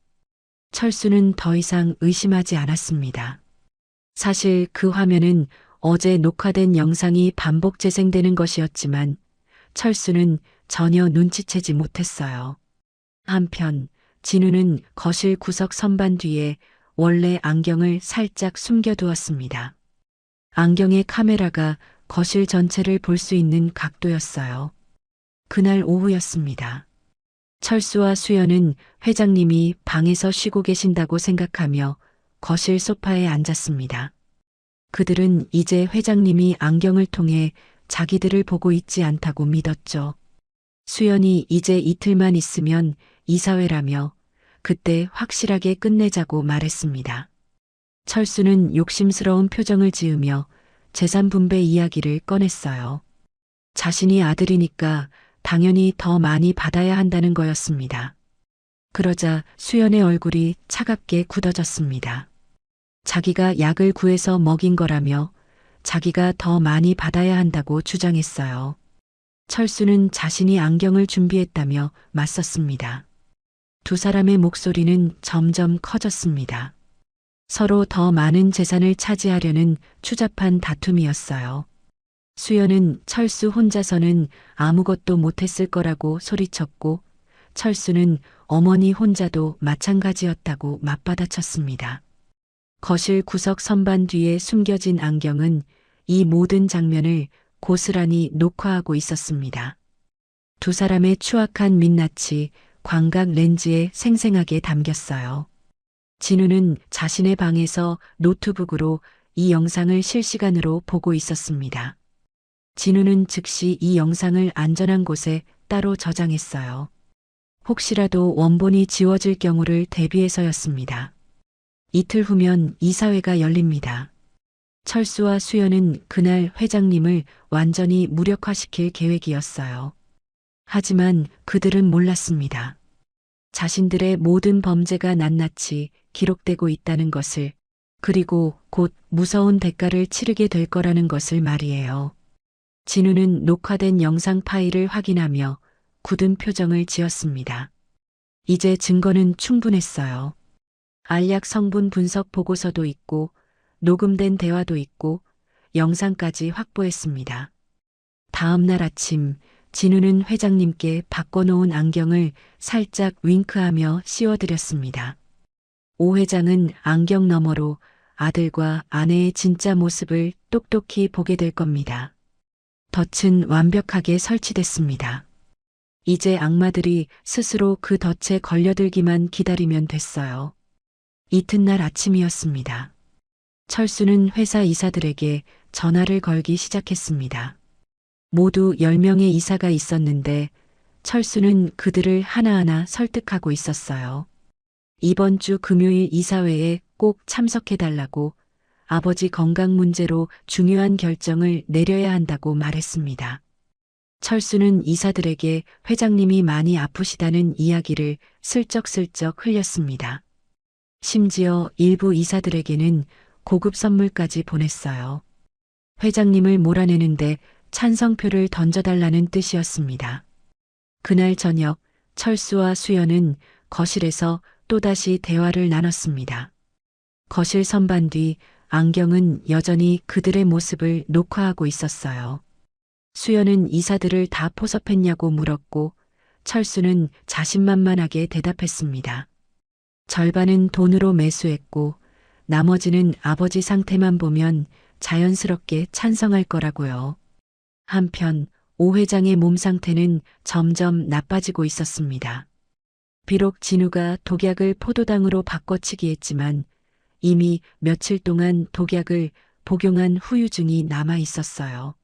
철수는 더 이상 의심하지 않았습니다. 사실 그 화면은 어제 녹화된 영상이 반복 재생되는 것이었지만 철수는 전혀 눈치채지 못했어요. 한편 진우는 거실 구석 선반 뒤에 원래 안경을 살짝 숨겨두었습니다. 안경의 카메라가 거실 전체를 볼 수 있는 각도였어요. 그날 오후였습니다. 철수와 수연은 회장님이 방에서 쉬고 계신다고 생각하며 거실 소파에 앉았습니다. 그들은 이제 회장님이 안경을 통해 자기들을 보고 있지 않다고 믿었죠. 수연이 이제 이틀만 있으면 이사회라며 그때 확실하게 끝내자고 말했습니다. 철수는 욕심스러운 표정을 지으며 재산 분배 이야기를 꺼냈어요. 자신이 아들이니까 당연히 더 많이 받아야 한다는 거였습니다. 그러자 수연의 얼굴이 차갑게 굳어졌습니다. 자기가 약을 구해서 먹인 거라며 자기가 더 많이 받아야 한다고 주장했어요. 철수는 자신이 안경을 준비했다며 맞섰습니다. 두 사람의 목소리는 점점 커졌습니다. 서로 더 많은 재산을 차지하려는 추잡한 다툼이었어요. 수연은 철수 혼자서는 아무것도 못했을 거라고 소리쳤고 철수는 어머니 혼자도 마찬가지였다고 맞받아쳤습니다. 거실 구석 선반 뒤에 숨겨진 안경은 이 모든 장면을 고스란히 녹화하고 있었습니다. 두 사람의 추악한 민낯이 광각 렌즈에 생생하게 담겼어요. 진우는 자신의 방에서 노트북으로 이 영상을 실시간으로 보고 있었습니다. 진우는 즉시 이 영상을 안전한 곳에 따로 저장했어요. 혹시라도 원본이 지워질 경우를 대비해서였습니다. 이틀 후면 이사회가 열립니다. 철수와 수연은 그날 회장님을 완전히 무력화시킬 계획이었어요. 하지만 그들은 몰랐습니다. 자신들의 모든 범죄가 낱낱이 기록되고 있다는 것을, 그리고 곧 무서운 대가를 치르게 될 거라는 것을 말이에요. 진우는 녹화된 영상 파일을 확인하며 굳은 표정을 지었습니다. 이제 증거는 충분했어요. 알약 성분 분석 보고서도 있고 녹음된 대화도 있고 영상까지 확보했습니다. 다음 날 아침 진우는 회장님께 바꿔놓은 안경을 살짝 윙크하며 씌워드렸습니다. 오 회장은 안경 너머로 아들과 아내의 진짜 모습을 똑똑히 보게 될 겁니다. 덫은 완벽하게 설치됐습니다. 이제 악마들이 스스로 그 덫에 걸려들기만 기다리면 됐어요. 이튿날 아침이었습니다. 철수는 회사 이사들에게 전화를 걸기 시작했습니다. 모두 10명의 이사가 있었는데 철수는 그들을 하나하나 설득하고 있었어요. 이번 주 금요일 이사회에 꼭 참석해달라고, 아버지 건강 문제로 중요한 결정을 내려야 한다고 말했습니다. 철수는 이사들에게 회장님이 많이 아프시다는 이야기를 슬쩍슬쩍 흘렸습니다. 심지어 일부 이사들에게는 고급 선물까지 보냈어요. 회장님을 몰아내는데 찬성표를 던져달라는 뜻이었습니다. 그날 저녁 철수와 수연은 거실에서 또다시 대화를 나눴습니다. 거실 선반 뒤 안경은 여전히 그들의 모습을 녹화하고 있었어요. 수연은 이사들을 다 포섭했냐고 물었고 철수는 자신만만하게 대답했습니다. 절반은 돈으로 매수했고 나머지는 아버지 상태만 보면 자연스럽게 찬성할 거라고요. 한편 오 회장의 몸 상태는 점점 나빠지고 있었습니다. 비록 진우가 독약을 포도당으로 바꿔치기 했지만 이미 며칠 동안 독약을 복용한 후유증이 남아 있었어요.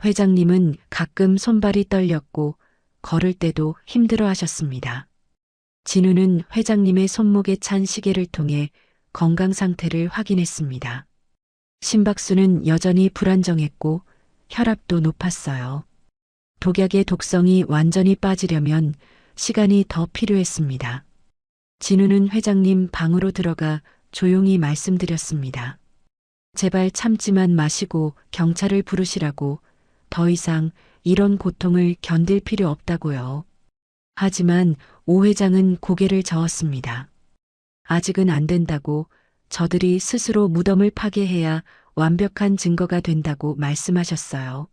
회장님은 가끔 손발이 떨렸고 걸을 때도 힘들어 하셨습니다. 진우는 회장님의 손목에 찬 시계를 통해 건강 상태를 확인했습니다. 심박수는 여전히 불안정했고 혈압도 높았어요. 독약의 독성이 완전히 빠지려면 시간이 더 필요했습니다. 진우는 회장님 방으로 들어가 조용히 말씀드렸습니다. 제발 참지만 마시고 경찰을 부르시라고, 더 이상 이런 고통을 견딜 필요 없다고요. 하지만 오 회장은 고개를 저었습니다. 아직은 안 된다고, 저들이 스스로 무덤을 파괴해야 완벽한 증거가 된다고 말씀하셨어요.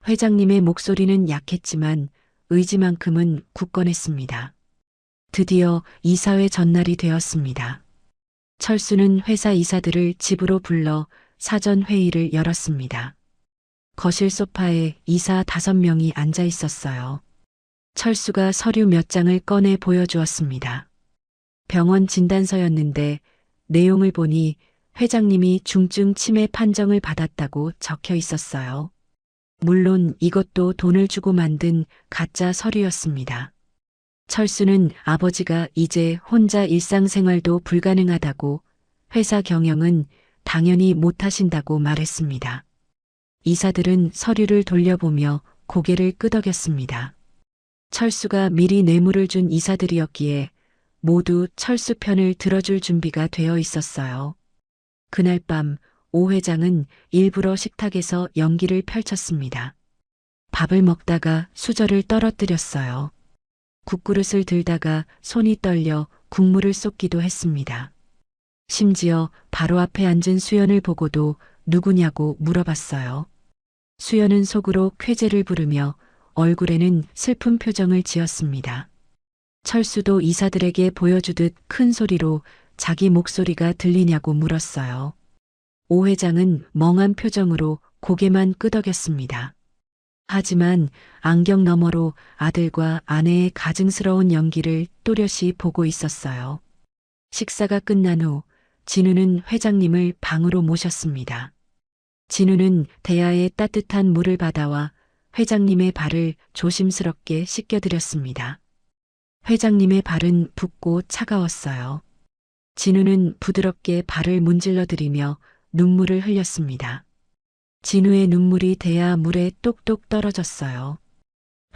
회장님의 목소리는 약했지만 의지만큼은 굳건했습니다. 드디어 이사회 전날이 되었습니다. 철수는 회사 이사들을 집으로 불러 사전 회의를 열었습니다. 거실 소파에 이사 5명이 앉아 있었어요. 철수가 서류 몇 장을 꺼내 보여주었습니다. 병원 진단서였는데 내용을 보니 회장님이 중증 치매 판정을 받았다고 적혀 있었어요. 물론 이것도 돈을 주고 만든 가짜 서류였습니다. 철수는 아버지가 이제 혼자 일상생활도 불가능하다고, 회사 경영은 당연히 못하신다고 말했습니다. 이사들은 서류를 돌려보며 고개를 끄덕였습니다. 철수가 미리 뇌물을 준 이사들이었기에 모두 철수 편을 들어줄 준비가 되어 있었어요. 그날 밤 오 회장은 일부러 식탁에서 연기를 펼쳤습니다. 밥을 먹다가 수저를 떨어뜨렸어요. 국그릇을 들다가 손이 떨려 국물을 쏟기도 했습니다. 심지어 바로 앞에 앉은 수연을 보고도 누구냐고 물어봤어요. 수연은 속으로 쾌재를 부르며 얼굴에는 슬픈 표정을 지었습니다. 철수도 이사들에게 보여주듯 큰 소리로 자기 목소리가 들리냐고 물었어요. 오 회장은 멍한 표정으로 고개만 끄덕였습니다. 하지만 안경 너머로 아들과 아내의 가증스러운 연기를 또렷이 보고 있었어요. 식사가 끝난 후 진우는 회장님을 방으로 모셨습니다. 진우는 대야에 따뜻한 물을 받아와 회장님의 발을 조심스럽게 씻겨드렸습니다. 회장님의 발은 붓고 차가웠어요. 진우는 부드럽게 발을 문질러드리며 눈물을 흘렸습니다. 진우의 눈물이 대야 물에 똑똑 떨어졌어요.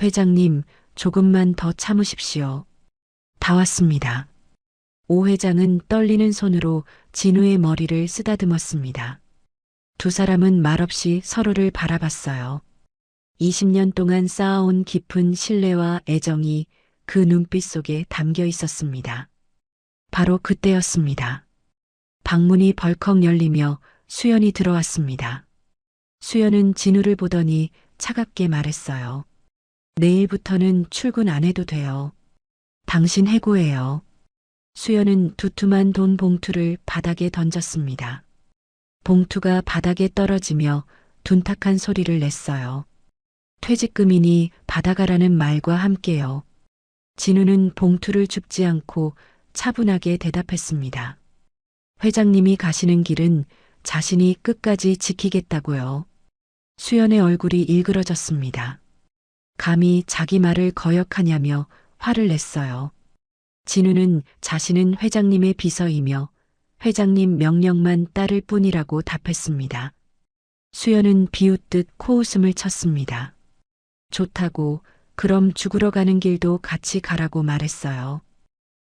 회장님, 조금만 더 참으십시오. 다 왔습니다. 오 회장은 떨리는 손으로 진우의 머리를 쓰다듬었습니다. 두 사람은 말없이 서로를 바라봤어요. 20년 동안 쌓아온 깊은 신뢰와 애정이 그 눈빛 속에 담겨 있었습니다. 바로 그때였습니다. 방문이 벌컥 열리며 수연이 들어왔습니다. 수연은 진우를 보더니 차갑게 말했어요. 내일부터는 출근 안 해도 돼요. 당신 해고해요. 수연은 두툼한 돈 봉투를 바닥에 던졌습니다. 봉투가 바닥에 떨어지며 둔탁한 소리를 냈어요. 퇴직금이니 받아가라는 말과 함께요. 진우는 봉투를 줍지 않고 차분하게 대답했습니다. 회장님이 가시는 길은 자신이 끝까지 지키겠다고요. 수연의 얼굴이 일그러졌습니다. 감히 자기 말을 거역하냐며 화를 냈어요. 진우는 자신은 회장님의 비서이며 회장님 명령만 따를 뿐이라고 답했습니다. 수연은 비웃듯 코웃음을 쳤습니다. 좋다고, 그럼 죽으러 가는 길도 같이 가라고 말했어요.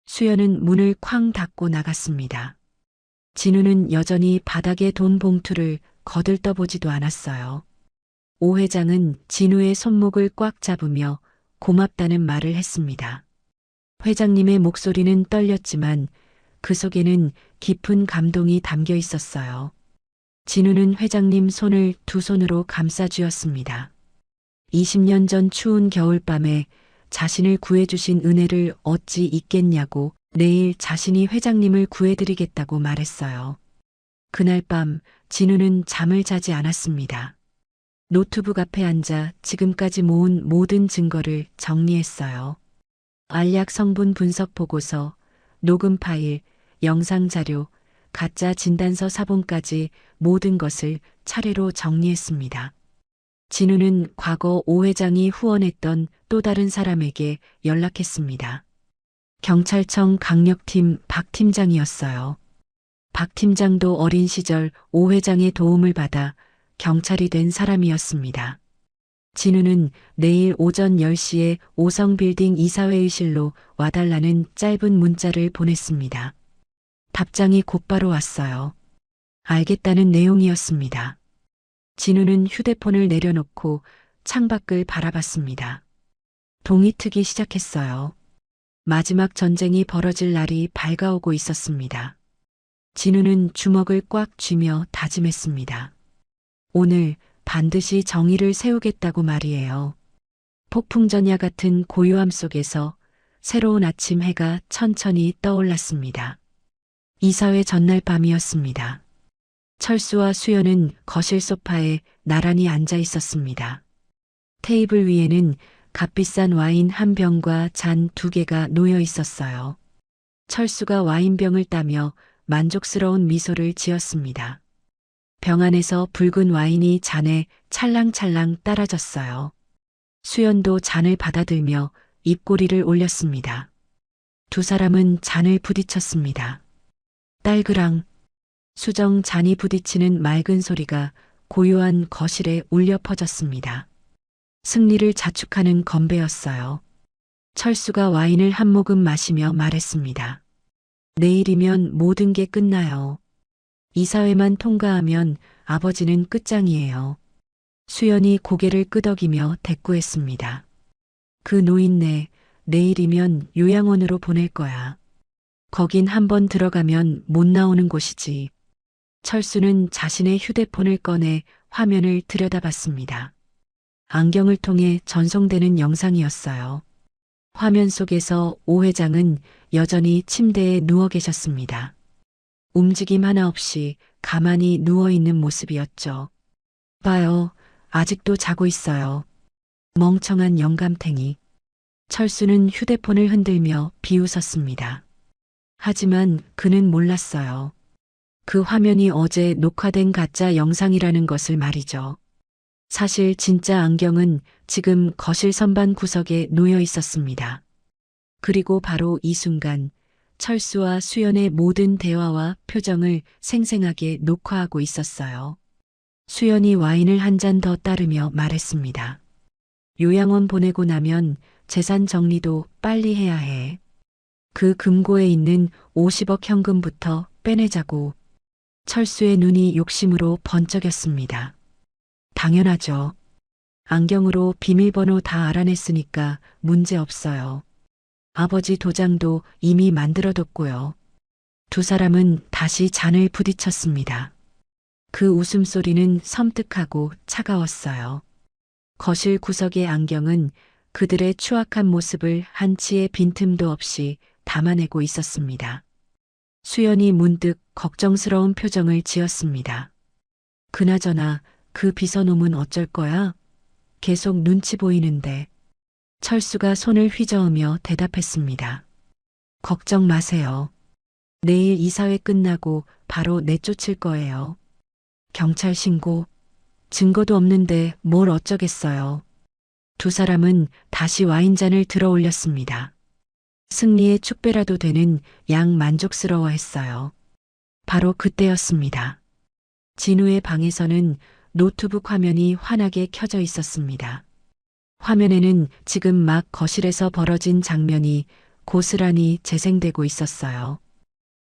수연은 문을 쾅 닫고 나갔습니다. 진우는 여전히 바닥에 돈 봉투를 거들떠보지도 않았어요. 오 회장은 진우의 손목을 꽉 잡으며 고맙다는 말을 했습니다. 회장님의 목소리는 떨렸지만 그 속에는 깊은 감동이 담겨 있었어요. 진우는 회장님 손을 두 손으로 감싸 쥐었습니다. 20년 전 추운 겨울밤에 자신을 구해주신 은혜를 어찌 잊겠냐고 내일 자신이 회장님을 구해드리겠다고 말했어요. 그날 밤 진우는 잠을 자지 않았습니다. 노트북 앞에 앉아 지금까지 모은 모든 증거를 정리했어요. 알약 성분 분석 보고서, 녹음 파일, 영상 자료, 가짜 진단서 사본까지 모든 것을 차례로 정리했습니다. 진우는 과거 오 회장이 후원했던 또 다른 사람에게 연락했습니다. 경찰청 강력팀 박 팀장이었어요. 박 팀장도 어린 시절 오 회장의 도움을 받아 경찰이 된 사람이었습니다. 진우는 내일 오전 10시에 오성빌딩 이사회의실로 와달라는 짧은 문자를 보냈습니다. 답장이 곧바로 왔어요. 알겠다는 내용이었습니다. 진우는 휴대폰을 내려놓고 창밖을 바라봤습니다. 동이 트기 시작했어요. 마지막 전쟁이 벌어질 날이 밝아오고 있었습니다. 진우는 주먹을 꽉 쥐며 다짐했습니다. 오늘 반드시 정의를 세우겠다고 말이에요. 폭풍전야 같은 고요함 속에서 새로운 아침 해가 천천히 떠올랐습니다. 이사회 전날 밤이었습니다. 철수와 수연은 거실 소파에 나란히 앉아 있었습니다. 테이블 위에는 값비싼 와인 한 병과 잔 두 개가 놓여 있었어요. 철수가 와인병을 따며 만족스러운 미소를 지었습니다. 병 안에서 붉은 와인이 잔에 찰랑찰랑 따라졌어요. 수연도 잔을 받아들며 입꼬리를 올렸습니다. 두 사람은 잔을 부딪혔습니다. 딸그랑 수정 잔이 부딪히는 맑은 소리가 고요한 거실에 울려 퍼졌습니다. 승리를 자축하는 건배였어요. 철수가 와인을 한 모금 마시며 말했습니다. 내일이면 모든 게 끝나요. 이사회만 통과하면 아버지는 끝장이에요. 수연이 고개를 끄덕이며 대꾸했습니다. 그 노인네 내일이면 요양원으로 보낼 거야. 거긴 한번 들어가면 못 나오는 곳이지. 철수는 자신의 휴대폰을 꺼내 화면을 들여다봤습니다. 안경을 통해 전송되는 영상이었어요. 화면 속에서 오 회장은 여전히 침대에 누워 계셨습니다. 움직임 하나 없이 가만히 누워있는 모습이었죠. 봐요. 아직도 자고 있어요. 멍청한 영감탱이. 철수는 휴대폰을 흔들며 비웃었습니다. 하지만 그는 몰랐어요. 그 화면이 어제 녹화된 가짜 영상이라는 것을 말이죠. 사실 진짜 안경은 지금 거실 선반 구석에 놓여 있었습니다. 그리고 바로 이 순간 철수와 수연의 모든 대화와 표정을 생생하게 녹화하고 있었어요. 수연이 와인을 한 잔 더 따르며 말했습니다. 요양원 보내고 나면 재산 정리도 빨리 해야 해. 그 금고에 있는 50억 현금부터 빼내자고. 철수의 눈이 욕심으로 번쩍였습니다. 당연하죠. 안경으로 비밀번호 다 알아냈으니까 문제 없어요. 아버지 도장도 이미 만들어뒀고요. 두 사람은 다시 잔을 부딪혔습니다. 그 웃음소리는 섬뜩하고 차가웠어요. 거실 구석의 안경은 그들의 추악한 모습을 한치의 빈틈도 없이 담아내고 있었습니다. 수연이 문득 걱정스러운 표정을 지었습니다. 그나저나 그 비서놈은 어쩔 거야? 계속 눈치 보이는데. 철수가 손을 휘저으며 대답했습니다. 걱정 마세요. 내일 이사회 끝나고 바로 내쫓을 거예요. 경찰 신고. 증거도 없는데 뭘 어쩌겠어요. 두 사람은 다시 와인잔을 들어 올렸습니다. 승리의 축배라도 되는 양 만족스러워 했어요. 바로 그때였습니다. 진우의 방에서는 노트북 화면이 환하게 켜져 있었습니다. 화면에는 지금 막 거실에서 벌어진 장면이 고스란히 재생되고 있었어요.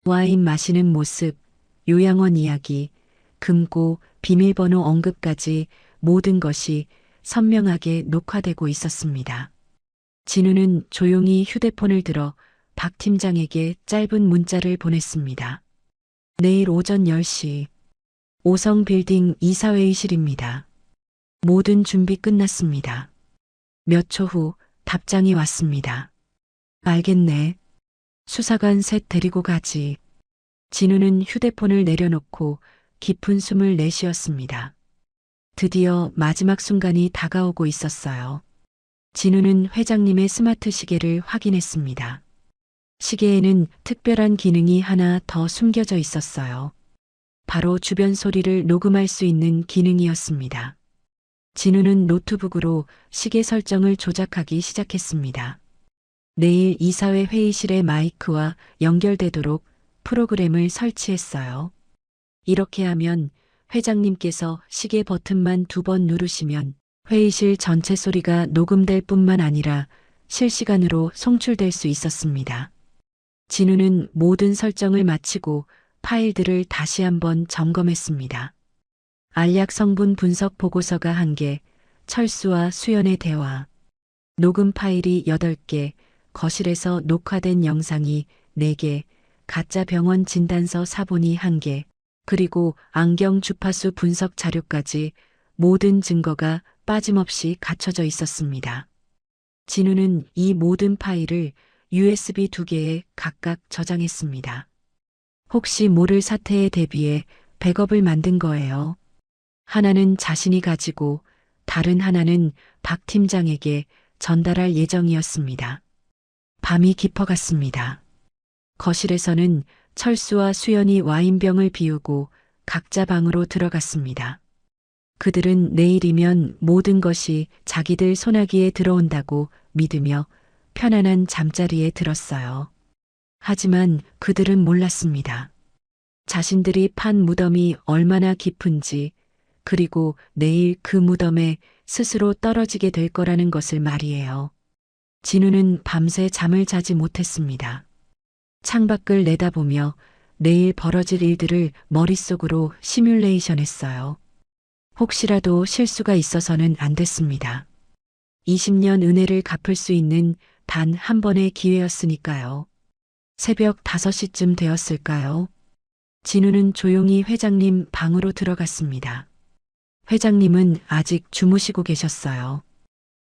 와인 마시는 모습, 요양원 이야기, 금고, 비밀번호 언급까지 모든 것이 선명하게 녹화되고 있었습니다. 진우는 조용히 휴대폰을 들어 박 팀장에게 짧은 문자를 보냈습니다. 내일 오전 10시 5성 빌딩 이사회의실입니다. 모든 준비 끝났습니다. 몇 초 후 답장이 왔습니다. 알겠네. 수사관 셋 데리고 가지. 진우는 휴대폰을 내려놓고 깊은 숨을 내쉬었습니다. 드디어 마지막 순간이 다가오고 있었어요. 진우는 회장님의 스마트 시계를 확인했습니다. 시계에는 특별한 기능이 하나 더 숨겨져 있었어요. 바로 주변 소리를 녹음할 수 있는 기능이었습니다. 진우는 노트북으로 시계 설정을 조작하기 시작했습니다. 내일 이사회 회의실의 마이크와 연결되도록 프로그램을 설치했어요. 이렇게 하면 회장님께서 시계 버튼만 2번 누르시면 회의실 전체 소리가 녹음될 뿐만 아니라 실시간으로 송출될 수 있었습니다. 진우는 모든 설정을 마치고 파일들을 다시 한번 점검했습니다. 알약 성분 분석 보고서가 1개, 철수와 수연의 대화, 녹음 파일이 8개, 거실에서 녹화된 영상이 4개, 가짜 병원 진단서 사본이 1개, 그리고 안경 주파수 분석 자료까지 모든 증거가 빠짐없이 갖춰져 있었습니다. 진우는 이 모든 파일을 USB 2개에 각각 저장했습니다. 혹시 모를 사태에 대비해 백업을 만든 거예요. 하나는 자신이 가지고 다른 하나는 박 팀장에게 전달할 예정이었습니다. 밤이 깊어갔습니다. 거실에서는 철수와 수연이 와인병을 비우고 각자 방으로 들어갔습니다. 그들은 내일이면 모든 것이 자기들 손아귀에 들어온다고 믿으며 편안한 잠자리에 들었어요. 하지만 그들은 몰랐습니다. 자신들이 판 무덤이 얼마나 깊은지, 그리고 내일 그 무덤에 스스로 떨어지게 될 거라는 것을 말이에요. 진우는 밤새 잠을 자지 못했습니다. 창밖을 내다보며 내일 벌어질 일들을 머릿속으로 시뮬레이션 했어요. 혹시라도 실수가 있어서는 안 됐습니다. 20년 은혜를 갚을 수 있는 단 한 번의 기회였으니까요. 새벽 5시쯤 되었을까요? 진우는 조용히 회장님 방으로 들어갔습니다. 회장님은 아직 주무시고 계셨어요.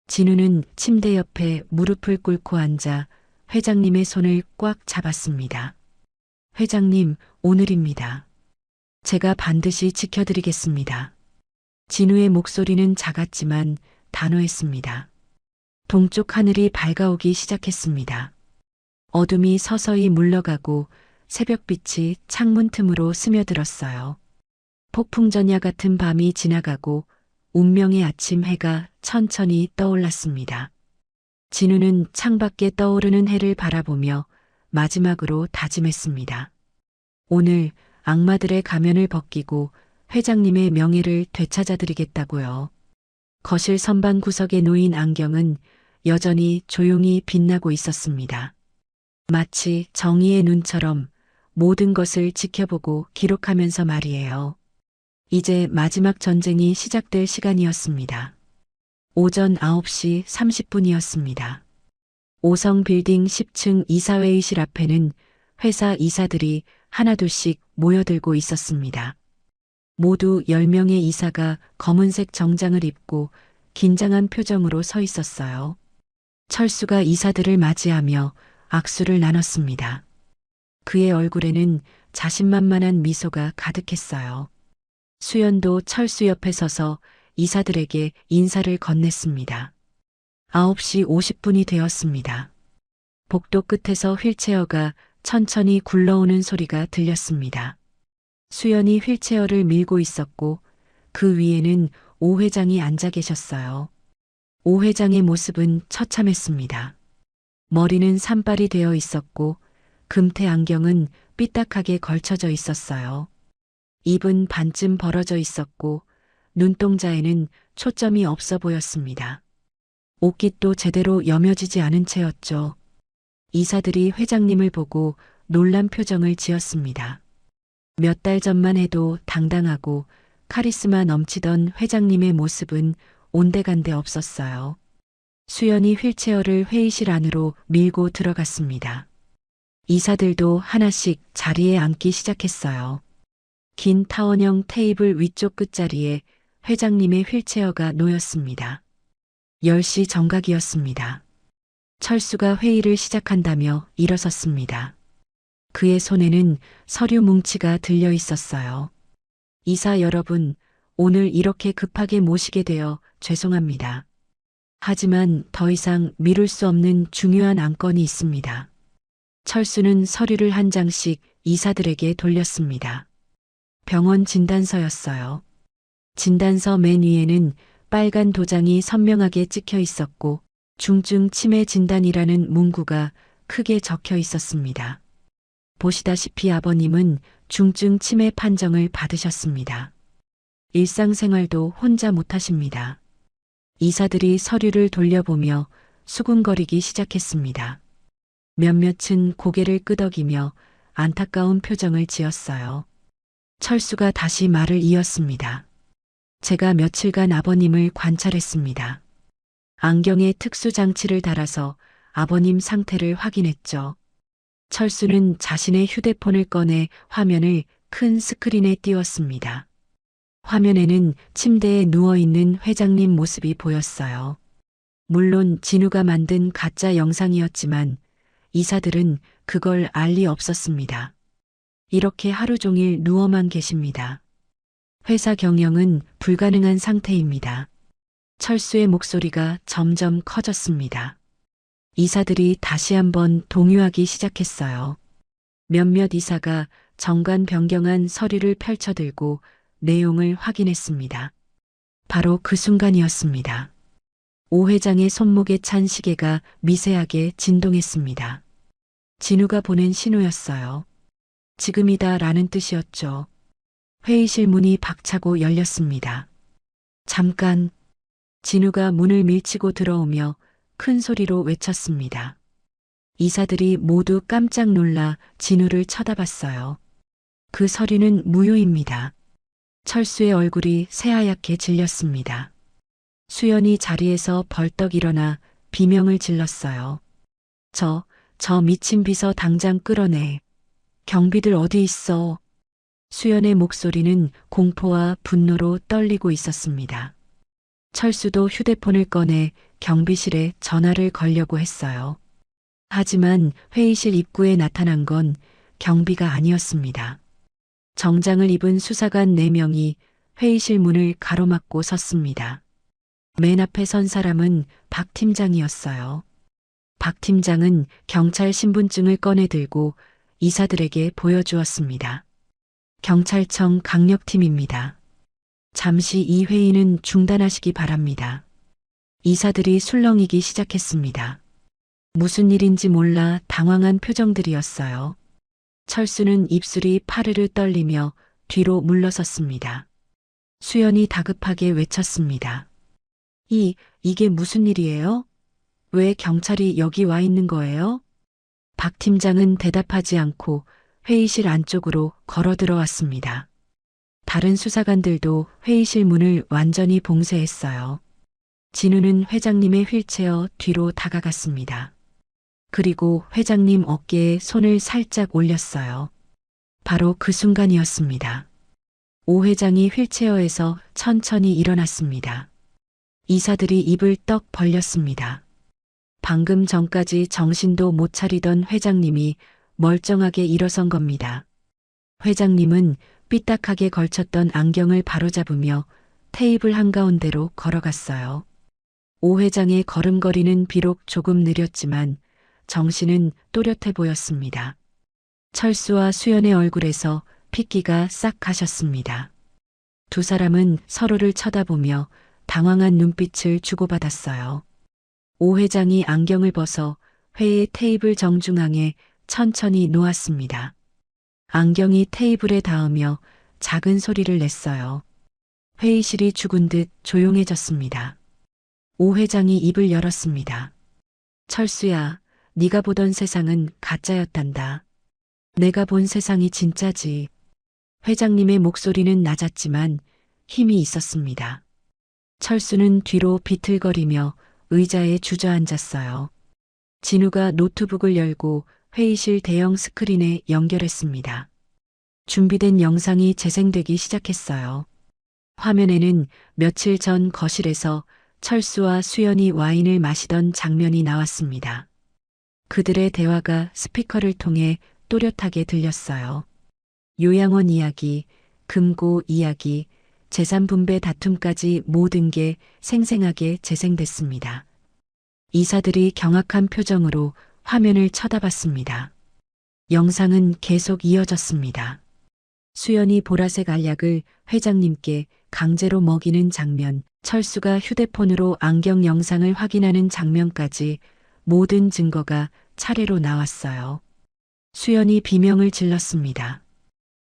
진우는 침대 옆에 무릎을 꿇고 앉아 회장님의 손을 꽉 잡았습니다. 회장님, 오늘입니다. 제가 반드시 지켜드리겠습니다. 진우의 목소리는 작았지만 단호했습니다. 동쪽 하늘이 밝아오기 시작했습니다. 어둠이 서서히 물러가고 새벽빛이 창문 틈으로 스며들었어요. 폭풍전야 같은 밤이 지나가고 운명의 아침 해가 천천히 떠올랐습니다. 진우는 창밖에 떠오르는 해를 바라보며 마지막으로 다짐했습니다. 오늘 악마들의 가면을 벗기고 회장님의 명예를 되찾아드리겠다고요. 거실 선반 구석에 놓인 안경은 여전히 조용히 빛나고 있었습니다. 마치 정의의 눈처럼 모든 것을 지켜보고 기록하면서 말이에요. 이제 마지막 전쟁이 시작될 시간이었습니다. 오전 9시 30분이었습니다. 5성 빌딩 10층 이사회의실 앞에는 회사 이사들이 하나둘씩 모여들고 있었습니다. 모두 10명의 이사가 검은색 정장을 입고 긴장한 표정으로 서 있었어요. 철수가 이사들을 맞이하며 악수를 나눴습니다. 그의 얼굴에는 자신만만한 미소가 가득했어요. 수연도 철수 옆에 서서 이사들에게 인사를 건넸습니다. 9시 50분이 되었습니다. 복도 끝에서 휠체어가 천천히 굴러오는 소리가 들렸습니다. 수연이 휠체어를 밀고 있었고 그 위에는 오 회장이 앉아 계셨어요. 오 회장의 모습은 처참했습니다. 머리는 산발이 되어 있었고 금태 안경은 삐딱하게 걸쳐져 있었어요. 입은 반쯤 벌어져 있었고 눈동자에는 초점이 없어 보였습니다. 옷깃도 제대로 여며지지 않은 채였죠. 이사들이 회장님을 보고 놀란 표정을 지었습니다. 몇 달 전만 해도 당당하고 카리스마 넘치던 회장님의 모습은 온데간데 없었어요. 수연이 휠체어를 회의실 안으로 밀고 들어갔습니다. 이사들도 하나씩 자리에 앉기 시작했어요. 긴 타원형 테이블 위쪽 끝자리에 회장님의 휠체어가 놓였습니다. 10시 정각이었습니다. 철수가 회의를 시작한다며 일어섰습니다. 그의 손에는 서류 뭉치가 들려 있었어요. 이사 여러분, 오늘 이렇게 급하게 모시게 되어 죄송합니다. 하지만 더 이상 미룰 수 없는 중요한 안건이 있습니다. 철수는 서류를 한 장씩 이사들에게 돌렸습니다. 병원 진단서였어요. 진단서 맨 위에는 빨간 도장이 선명하게 찍혀 있었고 중증 치매 진단이라는 문구가 크게 적혀 있었습니다. 보시다시피 아버님은 중증 치매 판정을 받으셨습니다. 일상생활도 혼자 못하십니다. 이사들이 서류를 돌려보며 수군거리기 시작했습니다. 몇몇은 고개를 끄덕이며 안타까운 표정을 지었어요. 철수가 다시 말을 이었습니다. 제가 며칠간 아버님을 관찰했습니다. 안경에 특수 장치를 달아서 아버님 상태를 확인했죠. 철수는 자신의 휴대폰을 꺼내 화면을 큰 스크린에 띄웠습니다. 화면에는 침대에 누워있는 회장님 모습이 보였어요. 물론 진우가 만든 가짜 영상이었지만 이사들은 그걸 알 리 없었습니다. 이렇게 하루 종일 누워만 계십니다. 회사 경영은 불가능한 상태입니다. 철수의 목소리가 점점 커졌습니다. 이사들이 다시 한번 동요하기 시작했어요. 몇몇 이사가 정관 변경한 서류를 펼쳐들고 내용을 확인했습니다. 바로 그 순간이었습니다. 오 회장의 손목에 찬 시계가 미세하게 진동했습니다. 진우가 보낸 신호였어요. 지금이다 라는 뜻이었죠. 회의실 문이 박차고 열렸습니다. 잠깐. 진우가 문을 밀치고 들어오며 큰 소리로 외쳤습니다. 이사들이 모두 깜짝 놀라 진우를 쳐다봤어요. 그 서류는 무효입니다. 철수의 얼굴이 새하얗게 질렸습니다. 수연이 자리에서 벌떡 일어나 비명을 질렀어요. 저 미친 비서 당장 끌어내. 경비들 어디 있어? 수연의 목소리는 공포와 분노로 떨리고 있었습니다. 철수도 휴대폰을 꺼내 경비실에 전화를 걸려고 했어요. 하지만 회의실 입구에 나타난 건 경비가 아니었습니다. 정장을 입은 수사관 4명이 회의실 문을 가로막고 섰습니다. 맨 앞에 선 사람은 박 팀장이었어요. 박 팀장은 경찰 신분증을 꺼내 들고 이사들에게 보여주었습니다. 경찰청 강력팀입니다. 잠시 이 회의는 중단하시기 바랍니다. 이사들이 술렁이기 시작했습니다. 무슨 일인지 몰라 당황한 표정들이었어요. 철수는 입술이 파르르 떨리며 뒤로 물러섰습니다. 수연이 다급하게 외쳤습니다. 이게 무슨 일이에요? 왜 경찰이 여기 와 있는 거예요? 박 팀장은 대답하지 않고 회의실 안쪽으로 걸어 들어왔습니다. 다른 수사관들도 회의실 문을 완전히 봉쇄했어요. 진우는 회장님의 휠체어 뒤로 다가갔습니다. 그리고 회장님 어깨에 손을 살짝 올렸어요. 바로 그 순간이었습니다. 오 회장이 휠체어에서 천천히 일어났습니다. 이사들이 입을 떡 벌렸습니다. 방금 전까지 정신도 못 차리던 회장님이 멀쩡하게 일어선 겁니다. 회장님은 삐딱하게 걸쳤던 안경을 바로잡으며 테이블 한가운데로 걸어갔어요. 오 회장의 걸음걸이는 비록 조금 느렸지만 정신은 또렷해 보였습니다. 철수와 수연의 얼굴에서 핏기가 싹 가셨습니다. 두 사람은 서로를 쳐다보며 당황한 눈빛을 주고받았어요. 오 회장이 안경을 벗어 회의 테이블 정중앙에 천천히 놓았습니다. 안경이 테이블에 닿으며 작은 소리를 냈어요. 회의실이 죽은 듯 조용해졌습니다. 오 회장이 입을 열었습니다. 철수야, 네가 보던 세상은 가짜였단다. 내가 본 세상이 진짜지. 회장님의 목소리는 낮았지만 힘이 있었습니다. 철수는 뒤로 비틀거리며 의자에 주저앉았어요. 진우가 노트북을 열고 회의실 대형 스크린에 연결했습니다. 준비된 영상이 재생되기 시작했어요. 화면에는 며칠 전 거실에서 철수와 수연이 와인을 마시던 장면이 나왔습니다. 그들의 대화가 스피커를 통해 또렷하게 들렸어요. 요양원 이야기, 금고 이야기, 재산 분배 다툼까지 모든 게 생생하게 재생됐습니다. 이사들이 경악한 표정으로 화면을 쳐다봤습니다. 영상은 계속 이어졌습니다. 수연이 보라색 알약을 회장님께 강제로 먹이는 장면, 철수가 휴대폰으로 안경 영상을 확인하는 장면까지 모든 증거가 차례로 나왔어요. 수연이 비명을 질렀습니다.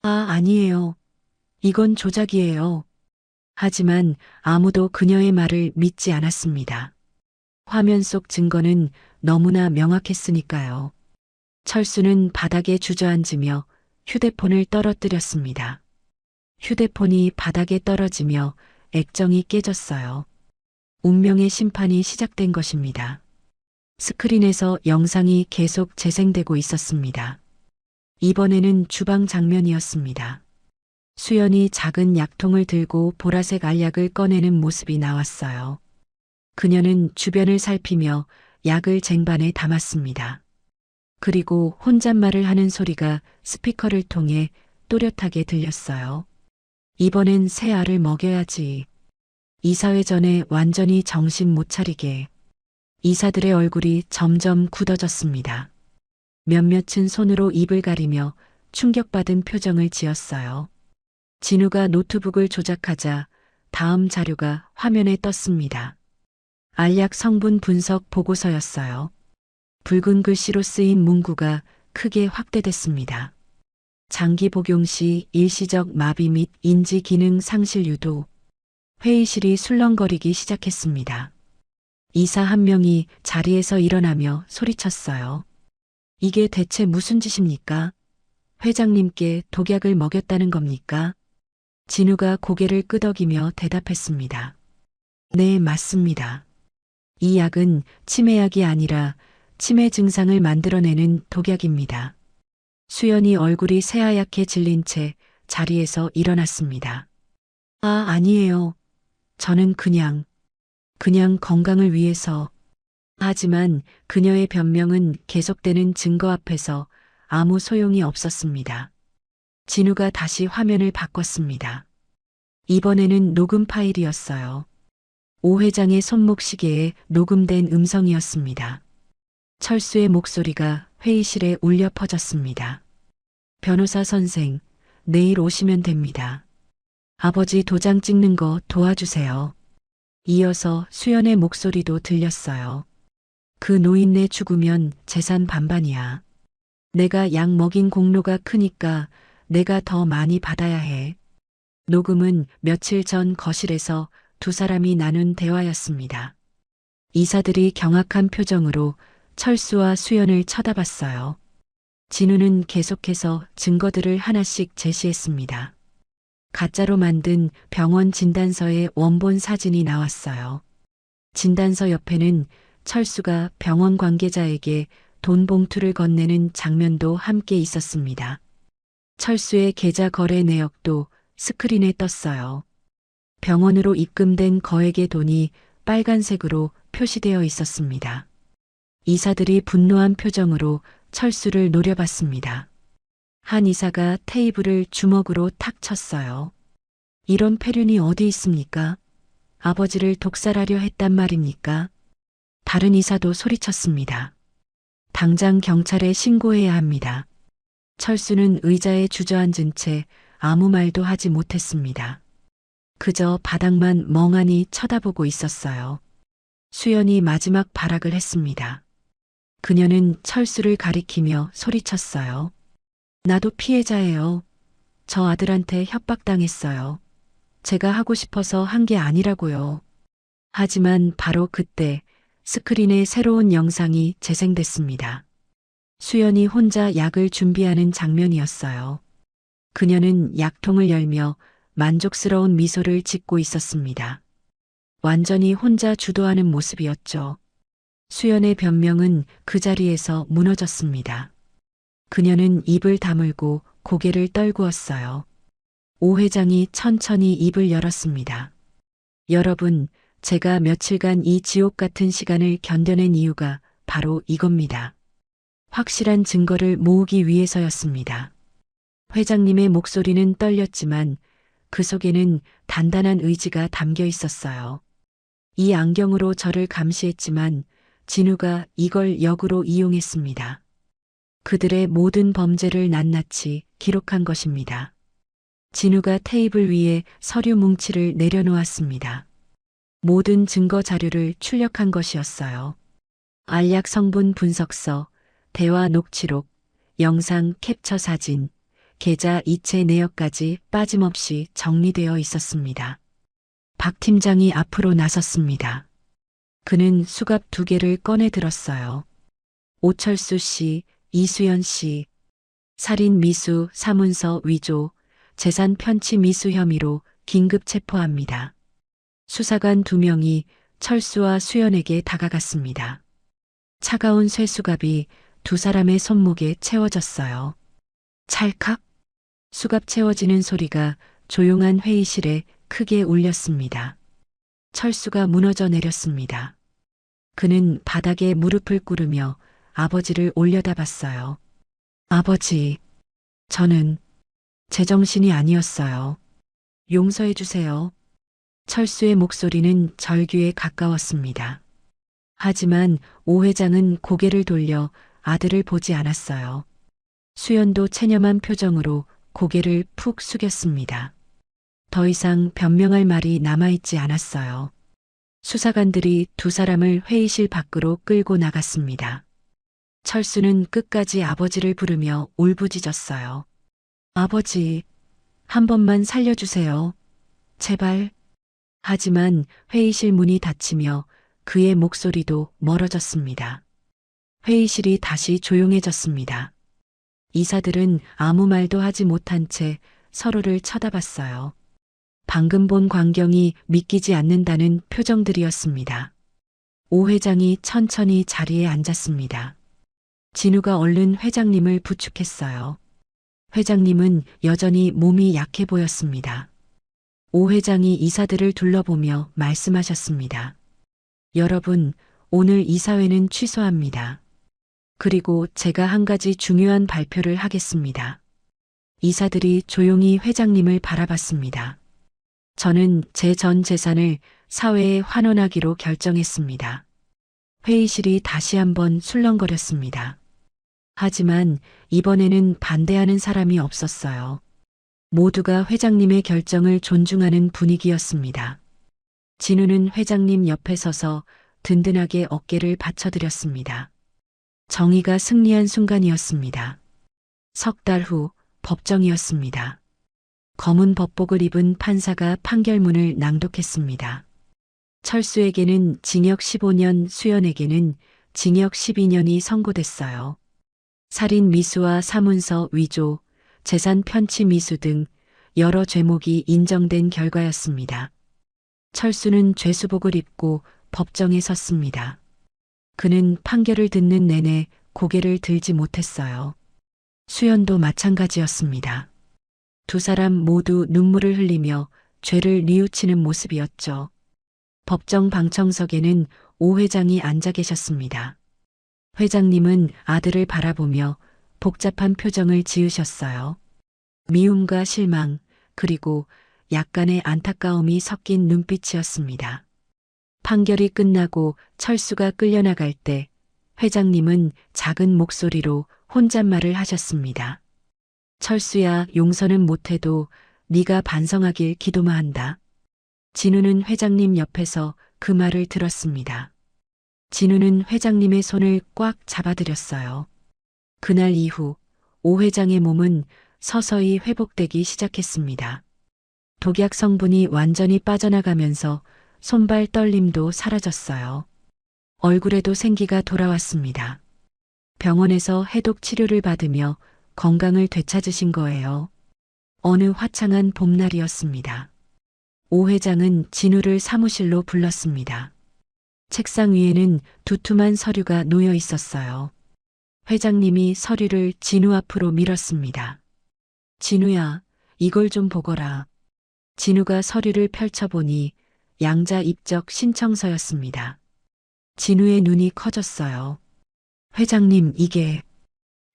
아니에요. 이건 조작이에요. 하지만 아무도 그녀의 말을 믿지 않았습니다. 화면 속 증거는 너무나 명확했으니까요. 철수는 바닥에 주저앉으며 휴대폰을 떨어뜨렸습니다. 휴대폰이 바닥에 떨어지며 액정이 깨졌어요. 운명의 심판이 시작된 것입니다. 스크린에서 영상이 계속 재생되고 있었습니다. 이번에는 주방 장면이었습니다. 수연이 작은 약통을 들고 보라색 알약을 꺼내는 모습이 나왔어요. 그녀는 주변을 살피며 약을 쟁반에 담았습니다. 그리고 혼잣말을 하는 소리가 스피커를 통해 또렷하게 들렸어요. 이번엔 새 알을 먹여야지. 이사회 전에 완전히 정신 못 차리게. 이사들의 얼굴이 점점 굳어졌습니다. 몇몇은 손으로 입을 가리며 충격받은 표정을 지었어요. 진우가 노트북을 조작하자 다음 자료가 화면에 떴습니다. 알약 성분 분석 보고서였어요. 붉은 글씨로 쓰인 문구가 크게 확대됐습니다. 장기 복용 시 일시적 마비 및 인지 기능 상실 유도. 회의실이 술렁거리기 시작했습니다. 이사 한 명이 자리에서 일어나며 소리쳤어요. 이게 대체 무슨 짓입니까? 회장님께 독약을 먹였다는 겁니까? 진우가 고개를 끄덕이며 대답했습니다. 네, 맞습니다. 이 약은 치매약이 아니라 치매 증상을 만들어내는 독약입니다. 수연이 얼굴이 새하얗게 질린 채 자리에서 일어났습니다. 아니에요. 저는 그냥 건강을 위해서. 하지만 그녀의 변명은 계속되는 증거 앞에서 아무 소용이 없었습니다. 진우가 다시 화면을 바꿨습니다. 이번에는 녹음 파일이었어요. 오 회장의 손목 시계에 녹음된 음성이었습니다. 철수의 목소리가 회의실에 울려 퍼졌습니다. 변호사 선생, 내일 오시면 됩니다. 아버지 도장 찍는 거 도와주세요. 이어서 수연의 목소리도 들렸어요. 그 노인네 죽으면 재산 반반이야. 내가 약 먹인 공로가 크니까 내가 더 많이 받아야 해. 녹음은 며칠 전 거실에서 두 사람이 나눈 대화였습니다. 이사들이 경악한 표정으로 철수와 수연을 쳐다봤어요. 진우는 계속해서 증거들을 하나씩 제시했습니다. 가짜로 만든 병원 진단서의 원본 사진이 나왔어요. 진단서 옆에는 철수가 병원 관계자에게 돈 봉투를 건네는 장면도 함께 있었습니다. 철수의 계좌 거래 내역도 스크린에 떴어요. 병원으로 입금된 거액의 돈이 빨간색으로 표시되어 있었습니다. 이사들이 분노한 표정으로 철수를 노려봤습니다. 한 이사가 테이블을 주먹으로 탁 쳤어요. 이런 패륜이 어디 있습니까? 아버지를 독살하려 했단 말입니까? 다른 이사도 소리쳤습니다. 당장 경찰에 신고해야 합니다. 철수는 의자에 주저앉은 채 아무 말도 하지 못했습니다. 그저 바닥만 멍하니 쳐다보고 있었어요. 수연이 마지막 발악을 했습니다. 그녀는 철수를 가리키며 소리쳤어요. 나도 피해자예요. 저 아들한테 협박당했어요. 제가 하고 싶어서 한 게 아니라고요. 하지만 바로 그때 스크린에 새로운 영상이 재생됐습니다. 수연이 혼자 약을 준비하는 장면이었어요. 그녀는 약통을 열며 만족스러운 미소를 짓고 있었습니다. 완전히 혼자 주도하는 모습이었죠. 수연의 변명은 그 자리에서 무너졌습니다. 그녀는 입을 다물고 고개를 떨구었어요. 오 회장이 천천히 입을 열었습니다. 여러분, 제가 며칠간 이 지옥 같은 시간을 견뎌낸 이유가 바로 이겁니다. 확실한 증거를 모으기 위해서였습니다. 회장님의 목소리는 떨렸지만 그 속에는 단단한 의지가 담겨 있었어요. 이 안경으로 저를 감시했지만 진우가 이걸 역으로 이용했습니다. 그들의 모든 범죄를 낱낱이 기록한 것입니다. 진우가 테이블 위에 서류 뭉치를 내려놓았습니다. 모든 증거 자료를 출력한 것이었어요. 알약 성분 분석서, 대화 녹취록, 영상 캡처 사진, 계좌 이체 내역까지 빠짐없이 정리되어 있었습니다. 박 팀장이 앞으로 나섰습니다. 그는 수갑 2개를 꺼내 들었어요. 오철수 씨, 이수연 씨, 살인 미수, 사문서 위조, 재산 편취 미수 혐의로 긴급 체포합니다. 수사관 2명이 철수와 수연에게 다가갔습니다. 차가운 쇠수갑이 두 사람의 손목에 채워졌어요. 찰칵! 수갑 채워지는 소리가 조용한 회의실에 크게 울렸습니다. 철수가 무너져 내렸습니다. 그는 바닥에 무릎을 꿇으며 아버지를 올려다봤어요. 아버지, 저는 제정신이 아니었어요. 용서해 주세요. 철수의 목소리는 절규에 가까웠습니다. 하지만 오 회장은 고개를 돌려 아들을 보지 않았어요. 수연도 체념한 표정으로 고개를 푹 숙였습니다. 더 이상 변명할 말이 남아있지 않았어요. 수사관들이 두 사람을 회의실 밖으로 끌고 나갔습니다. 철수는 끝까지 아버지를 부르며 울부짖었어요. 아버지, 한 번만 살려주세요. 제발. 하지만 회의실 문이 닫히며 그의 목소리도 멀어졌습니다. 회의실이 다시 조용해졌습니다. 이사들은 아무 말도 하지 못한 채 서로를 쳐다봤어요. 방금 본 광경이 믿기지 않는다는 표정들이었습니다. 오 회장이 천천히 자리에 앉았습니다. 진우가 얼른 회장님을 부축했어요. 회장님은 여전히 몸이 약해 보였습니다. 오 회장이 이사들을 둘러보며 말씀하셨습니다. 여러분, 오늘 이사회는 취소합니다. 그리고 제가 한 가지 중요한 발표를 하겠습니다. 이사들이 조용히 회장님을 바라봤습니다. 저는 제 전 재산을 사회에 환원하기로 결정했습니다. 회의실이 다시 한번 술렁거렸습니다. 하지만 이번에는 반대하는 사람이 없었어요. 모두가 회장님의 결정을 존중하는 분위기였습니다. 진우는 회장님 옆에 서서 든든하게 어깨를 받쳐드렸습니다. 정의가 승리한 순간이었습니다. 석 달 후 법정이었습니다. 검은 법복을 입은 판사가 판결문을 낭독했습니다. 철수에게는 징역 15년, 수연에게는 징역 12년이 선고됐어요. 살인 미수와 사문서 위조, 재산 편취 미수 등 여러 죄목이 인정된 결과였습니다. 철수는 죄수복을 입고 법정에 섰습니다. 그는 판결을 듣는 내내 고개를 들지 못했어요. 수연도 마찬가지였습니다. 두 사람 모두 눈물을 흘리며 죄를 뉘우치는 모습이었죠. 법정 방청석에는 오 회장이 앉아 계셨습니다. 회장님은 아들을 바라보며 복잡한 표정을 지으셨어요. 미움과 실망, 그리고 약간의 안타까움이 섞인 눈빛이었습니다. 판결이 끝나고 철수가 끌려나갈 때 회장님은 작은 목소리로 혼잣말을 하셨습니다. 철수야, 용서는 못해도 네가 반성하길 기도만 한다. 진우는 회장님 옆에서 그 말을 들었습니다. 진우는 회장님의 손을 꽉 잡아들였어요. 그날 이후 오 회장의 몸은 서서히 회복되기 시작했습니다. 독약 성분이 완전히 빠져나가면서 손발 떨림도 사라졌어요. 얼굴에도 생기가 돌아왔습니다. 병원에서 해독 치료를 받으며 건강을 되찾으신 거예요. 어느 화창한 봄날이었습니다. 오 회장은 진우를 사무실로 불렀습니다. 책상 위에는 두툼한 서류가 놓여 있었어요. 회장님이 서류를 진우 앞으로 밀었습니다. 진우야, 이걸 좀 보거라. 진우가 서류를 펼쳐보니 양자 입적 신청서였습니다. 진우의 눈이 커졌어요. 회장님, 이게...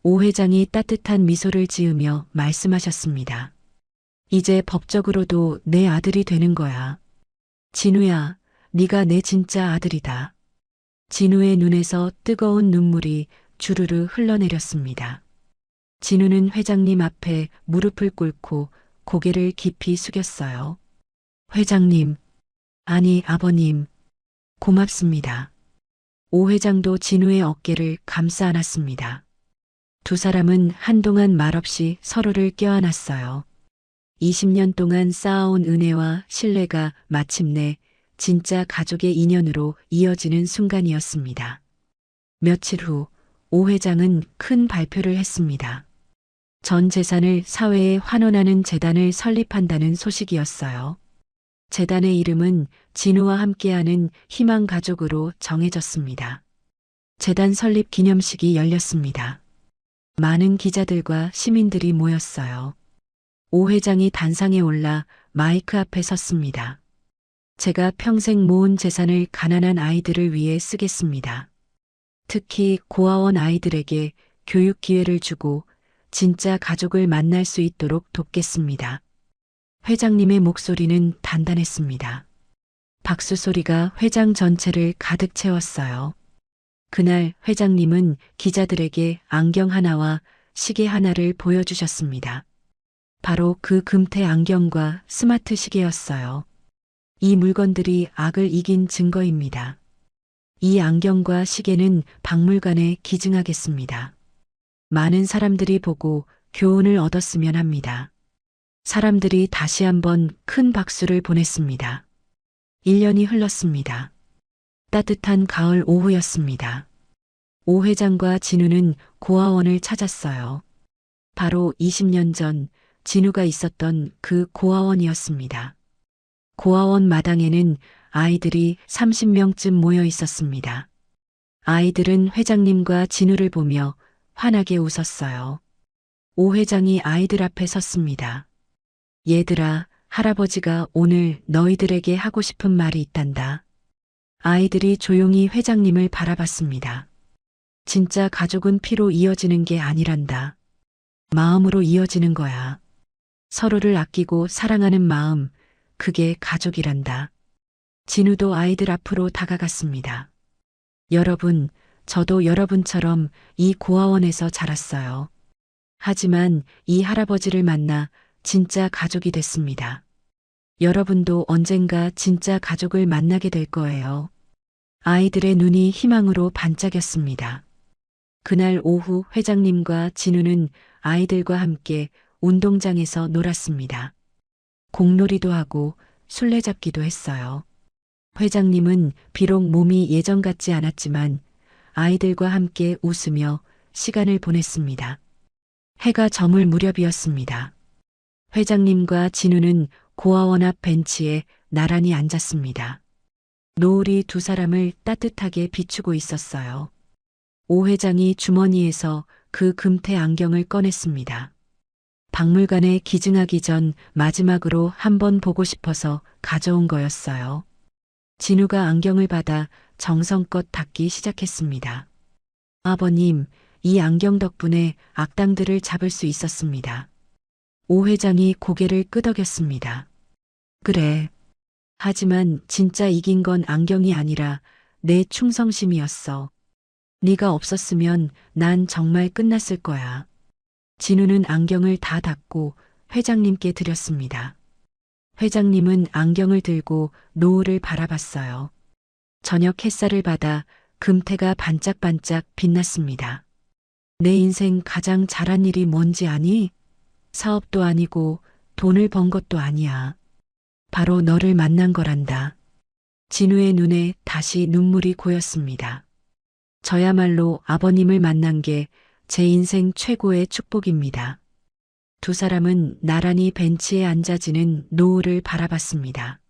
오 회장이 따뜻한 미소를 지으며 말씀하셨습니다. 이제 법적으로도 내 아들이 되는 거야. 진우야, 네가 내 진짜 아들이다. 진우의 눈에서 뜨거운 눈물이 주르르 흘러내렸습니다. 진우는 회장님 앞에 무릎을 꿇고 고개를 깊이 숙였어요. 회장님, 아니 아버님, 고맙습니다. 오 회장도 진우의 어깨를 감싸 안았습니다. 두 사람은 한동안 말없이 서로를 껴안았어요. 20년 동안 쌓아온 은혜와 신뢰가 마침내 진짜 가족의 인연으로 이어지는 순간이었습니다. 며칠 후 오 회장은 큰 발표를 했습니다. 전 재산을 사회에 환원하는 재단을 설립한다는 소식이었어요. 재단의 이름은 진우와 함께하는 희망가족으로 정해졌습니다. 재단 설립 기념식이 열렸습니다. 많은 기자들과 시민들이 모였어요. 오 회장이 단상에 올라 마이크 앞에 섰습니다. 제가 평생 모은 재산을 가난한 아이들을 위해 쓰겠습니다. 특히 고아원 아이들에게 교육 기회를 주고 진짜 가족을 만날 수 있도록 돕겠습니다. 회장님의 목소리는 단단했습니다. 박수 소리가 회장 전체를 가득 채웠어요. 그날 회장님은 기자들에게 안경 하나와 시계 하나를 보여주셨습니다. 바로 그 금태 안경과 스마트 시계였어요. 이 물건들이 악을 이긴 증거입니다. 이 안경과 시계는 박물관에 기증하겠습니다. 많은 사람들이 보고 교훈을 얻었으면 합니다. 사람들이 다시 한번 큰 박수를 보냈습니다. 1년이 흘렀습니다. 따뜻한 가을 오후였습니다. 오 회장과 진우는 고아원을 찾았어요. 바로 20년 전 진우가 있었던 그 고아원이었습니다. 고아원 마당에는 아이들이 30명쯤 모여 있었습니다. 아이들은 회장님과 진우를 보며 환하게 웃었어요. 오 회장이 아이들 앞에 섰습니다. 얘들아, 할아버지가 오늘 너희들에게 하고 싶은 말이 있단다. 아이들이 조용히 회장님을 바라봤습니다. 진짜 가족은 피로 이어지는 게 아니란다. 마음으로 이어지는 거야. 서로를 아끼고 사랑하는 마음, 그게 가족이란다. 진우도 아이들 앞으로 다가갔습니다. 여러분, 저도 여러분처럼 이 고아원에서 자랐어요. 하지만 이 할아버지를 만나 진짜 가족이 됐습니다. 여러분도 언젠가 진짜 가족을 만나게 될 거예요. 아이들의 눈이 희망으로 반짝였습니다. 그날 오후 회장님과 진우는 아이들과 함께 운동장에서 놀았습니다. 공놀이도 하고 술래잡기도 했어요. 회장님은 비록 몸이 예전 같지 않았지만 아이들과 함께 웃으며 시간을 보냈습니다. 해가 저물 무렵이었습니다. 회장님과 진우는 고아원 앞 벤치에 나란히 앉았습니다. 노을이 두 사람을 따뜻하게 비추고 있었어요. 오 회장이 주머니에서 그 금태 안경을 꺼냈습니다. 박물관에 기증하기 전 마지막으로 한번 보고 싶어서 가져온 거였어요. 진우가 안경을 받아 정성껏 닦기 시작했습니다. 아버님, 이 안경 덕분에 악당들을 잡을 수 있었습니다. 오 회장이 고개를 끄덕였습니다. 그래. 하지만 진짜 이긴 건 안경이 아니라 내 충성심이었어. 네가 없었으면 난 정말 끝났을 거야. 진우는 안경을 다 닦고 회장님께 드렸습니다. 회장님은 안경을 들고 노을을 바라봤어요. 저녁 햇살을 받아 금태가 반짝반짝 빛났습니다. 내 인생 가장 잘한 일이 뭔지 아니? 사업도 아니고 돈을 번 것도 아니야. 바로 너를 만난 거란다. 진우의 눈에 다시 눈물이 고였습니다. 저야말로 아버님을 만난 게 제 인생 최고의 축복입니다. 두 사람은 나란히 벤치에 앉아지는 노을을 바라봤습니다.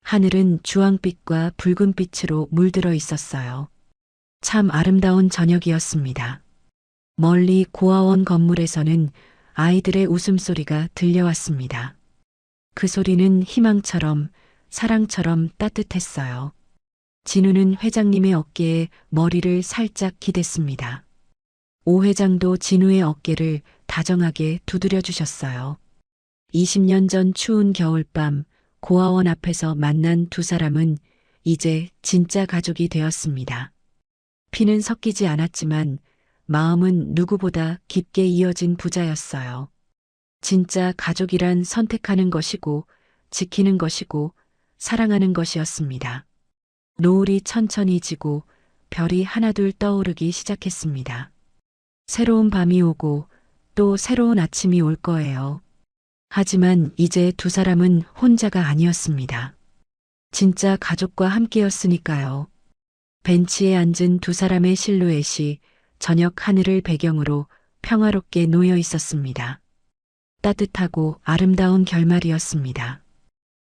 하늘은 주황빛과 붉은빛으로 물들어 있었어요. 참 아름다운 저녁이었습니다. 멀리 고아원 건물에서는 아이들의 웃음소리가 들려왔습니다. 그 소리는 희망처럼 사랑처럼 따뜻했어요. 진우는 회장님의 어깨에 머리를 살짝 기댔습니다. 오 회장도 진우의 어깨를 다정하게 두드려 주셨어요. 20년 전 추운 겨울밤 고아원 앞에서 만난 두 사람은 이제 진짜 가족이 되었습니다. 피는 섞이지 않았지만 마음은 누구보다 깊게 이어진 부자였어요. 진짜 가족이란 선택하는 것이고 지키는 것이고 사랑하는 것이었습니다. 노을이 천천히 지고 별이 하나둘 떠오르기 시작했습니다. 새로운 밤이 오고 또 새로운 아침이 올 거예요. 하지만 이제 두 사람은 혼자가 아니었습니다. 진짜 가족과 함께였으니까요. 벤치에 앉은 두 사람의 실루엣이 저녁 하늘을 배경으로 평화롭게 놓여 있었습니다. 따뜻하고 아름다운 결말이었습니다.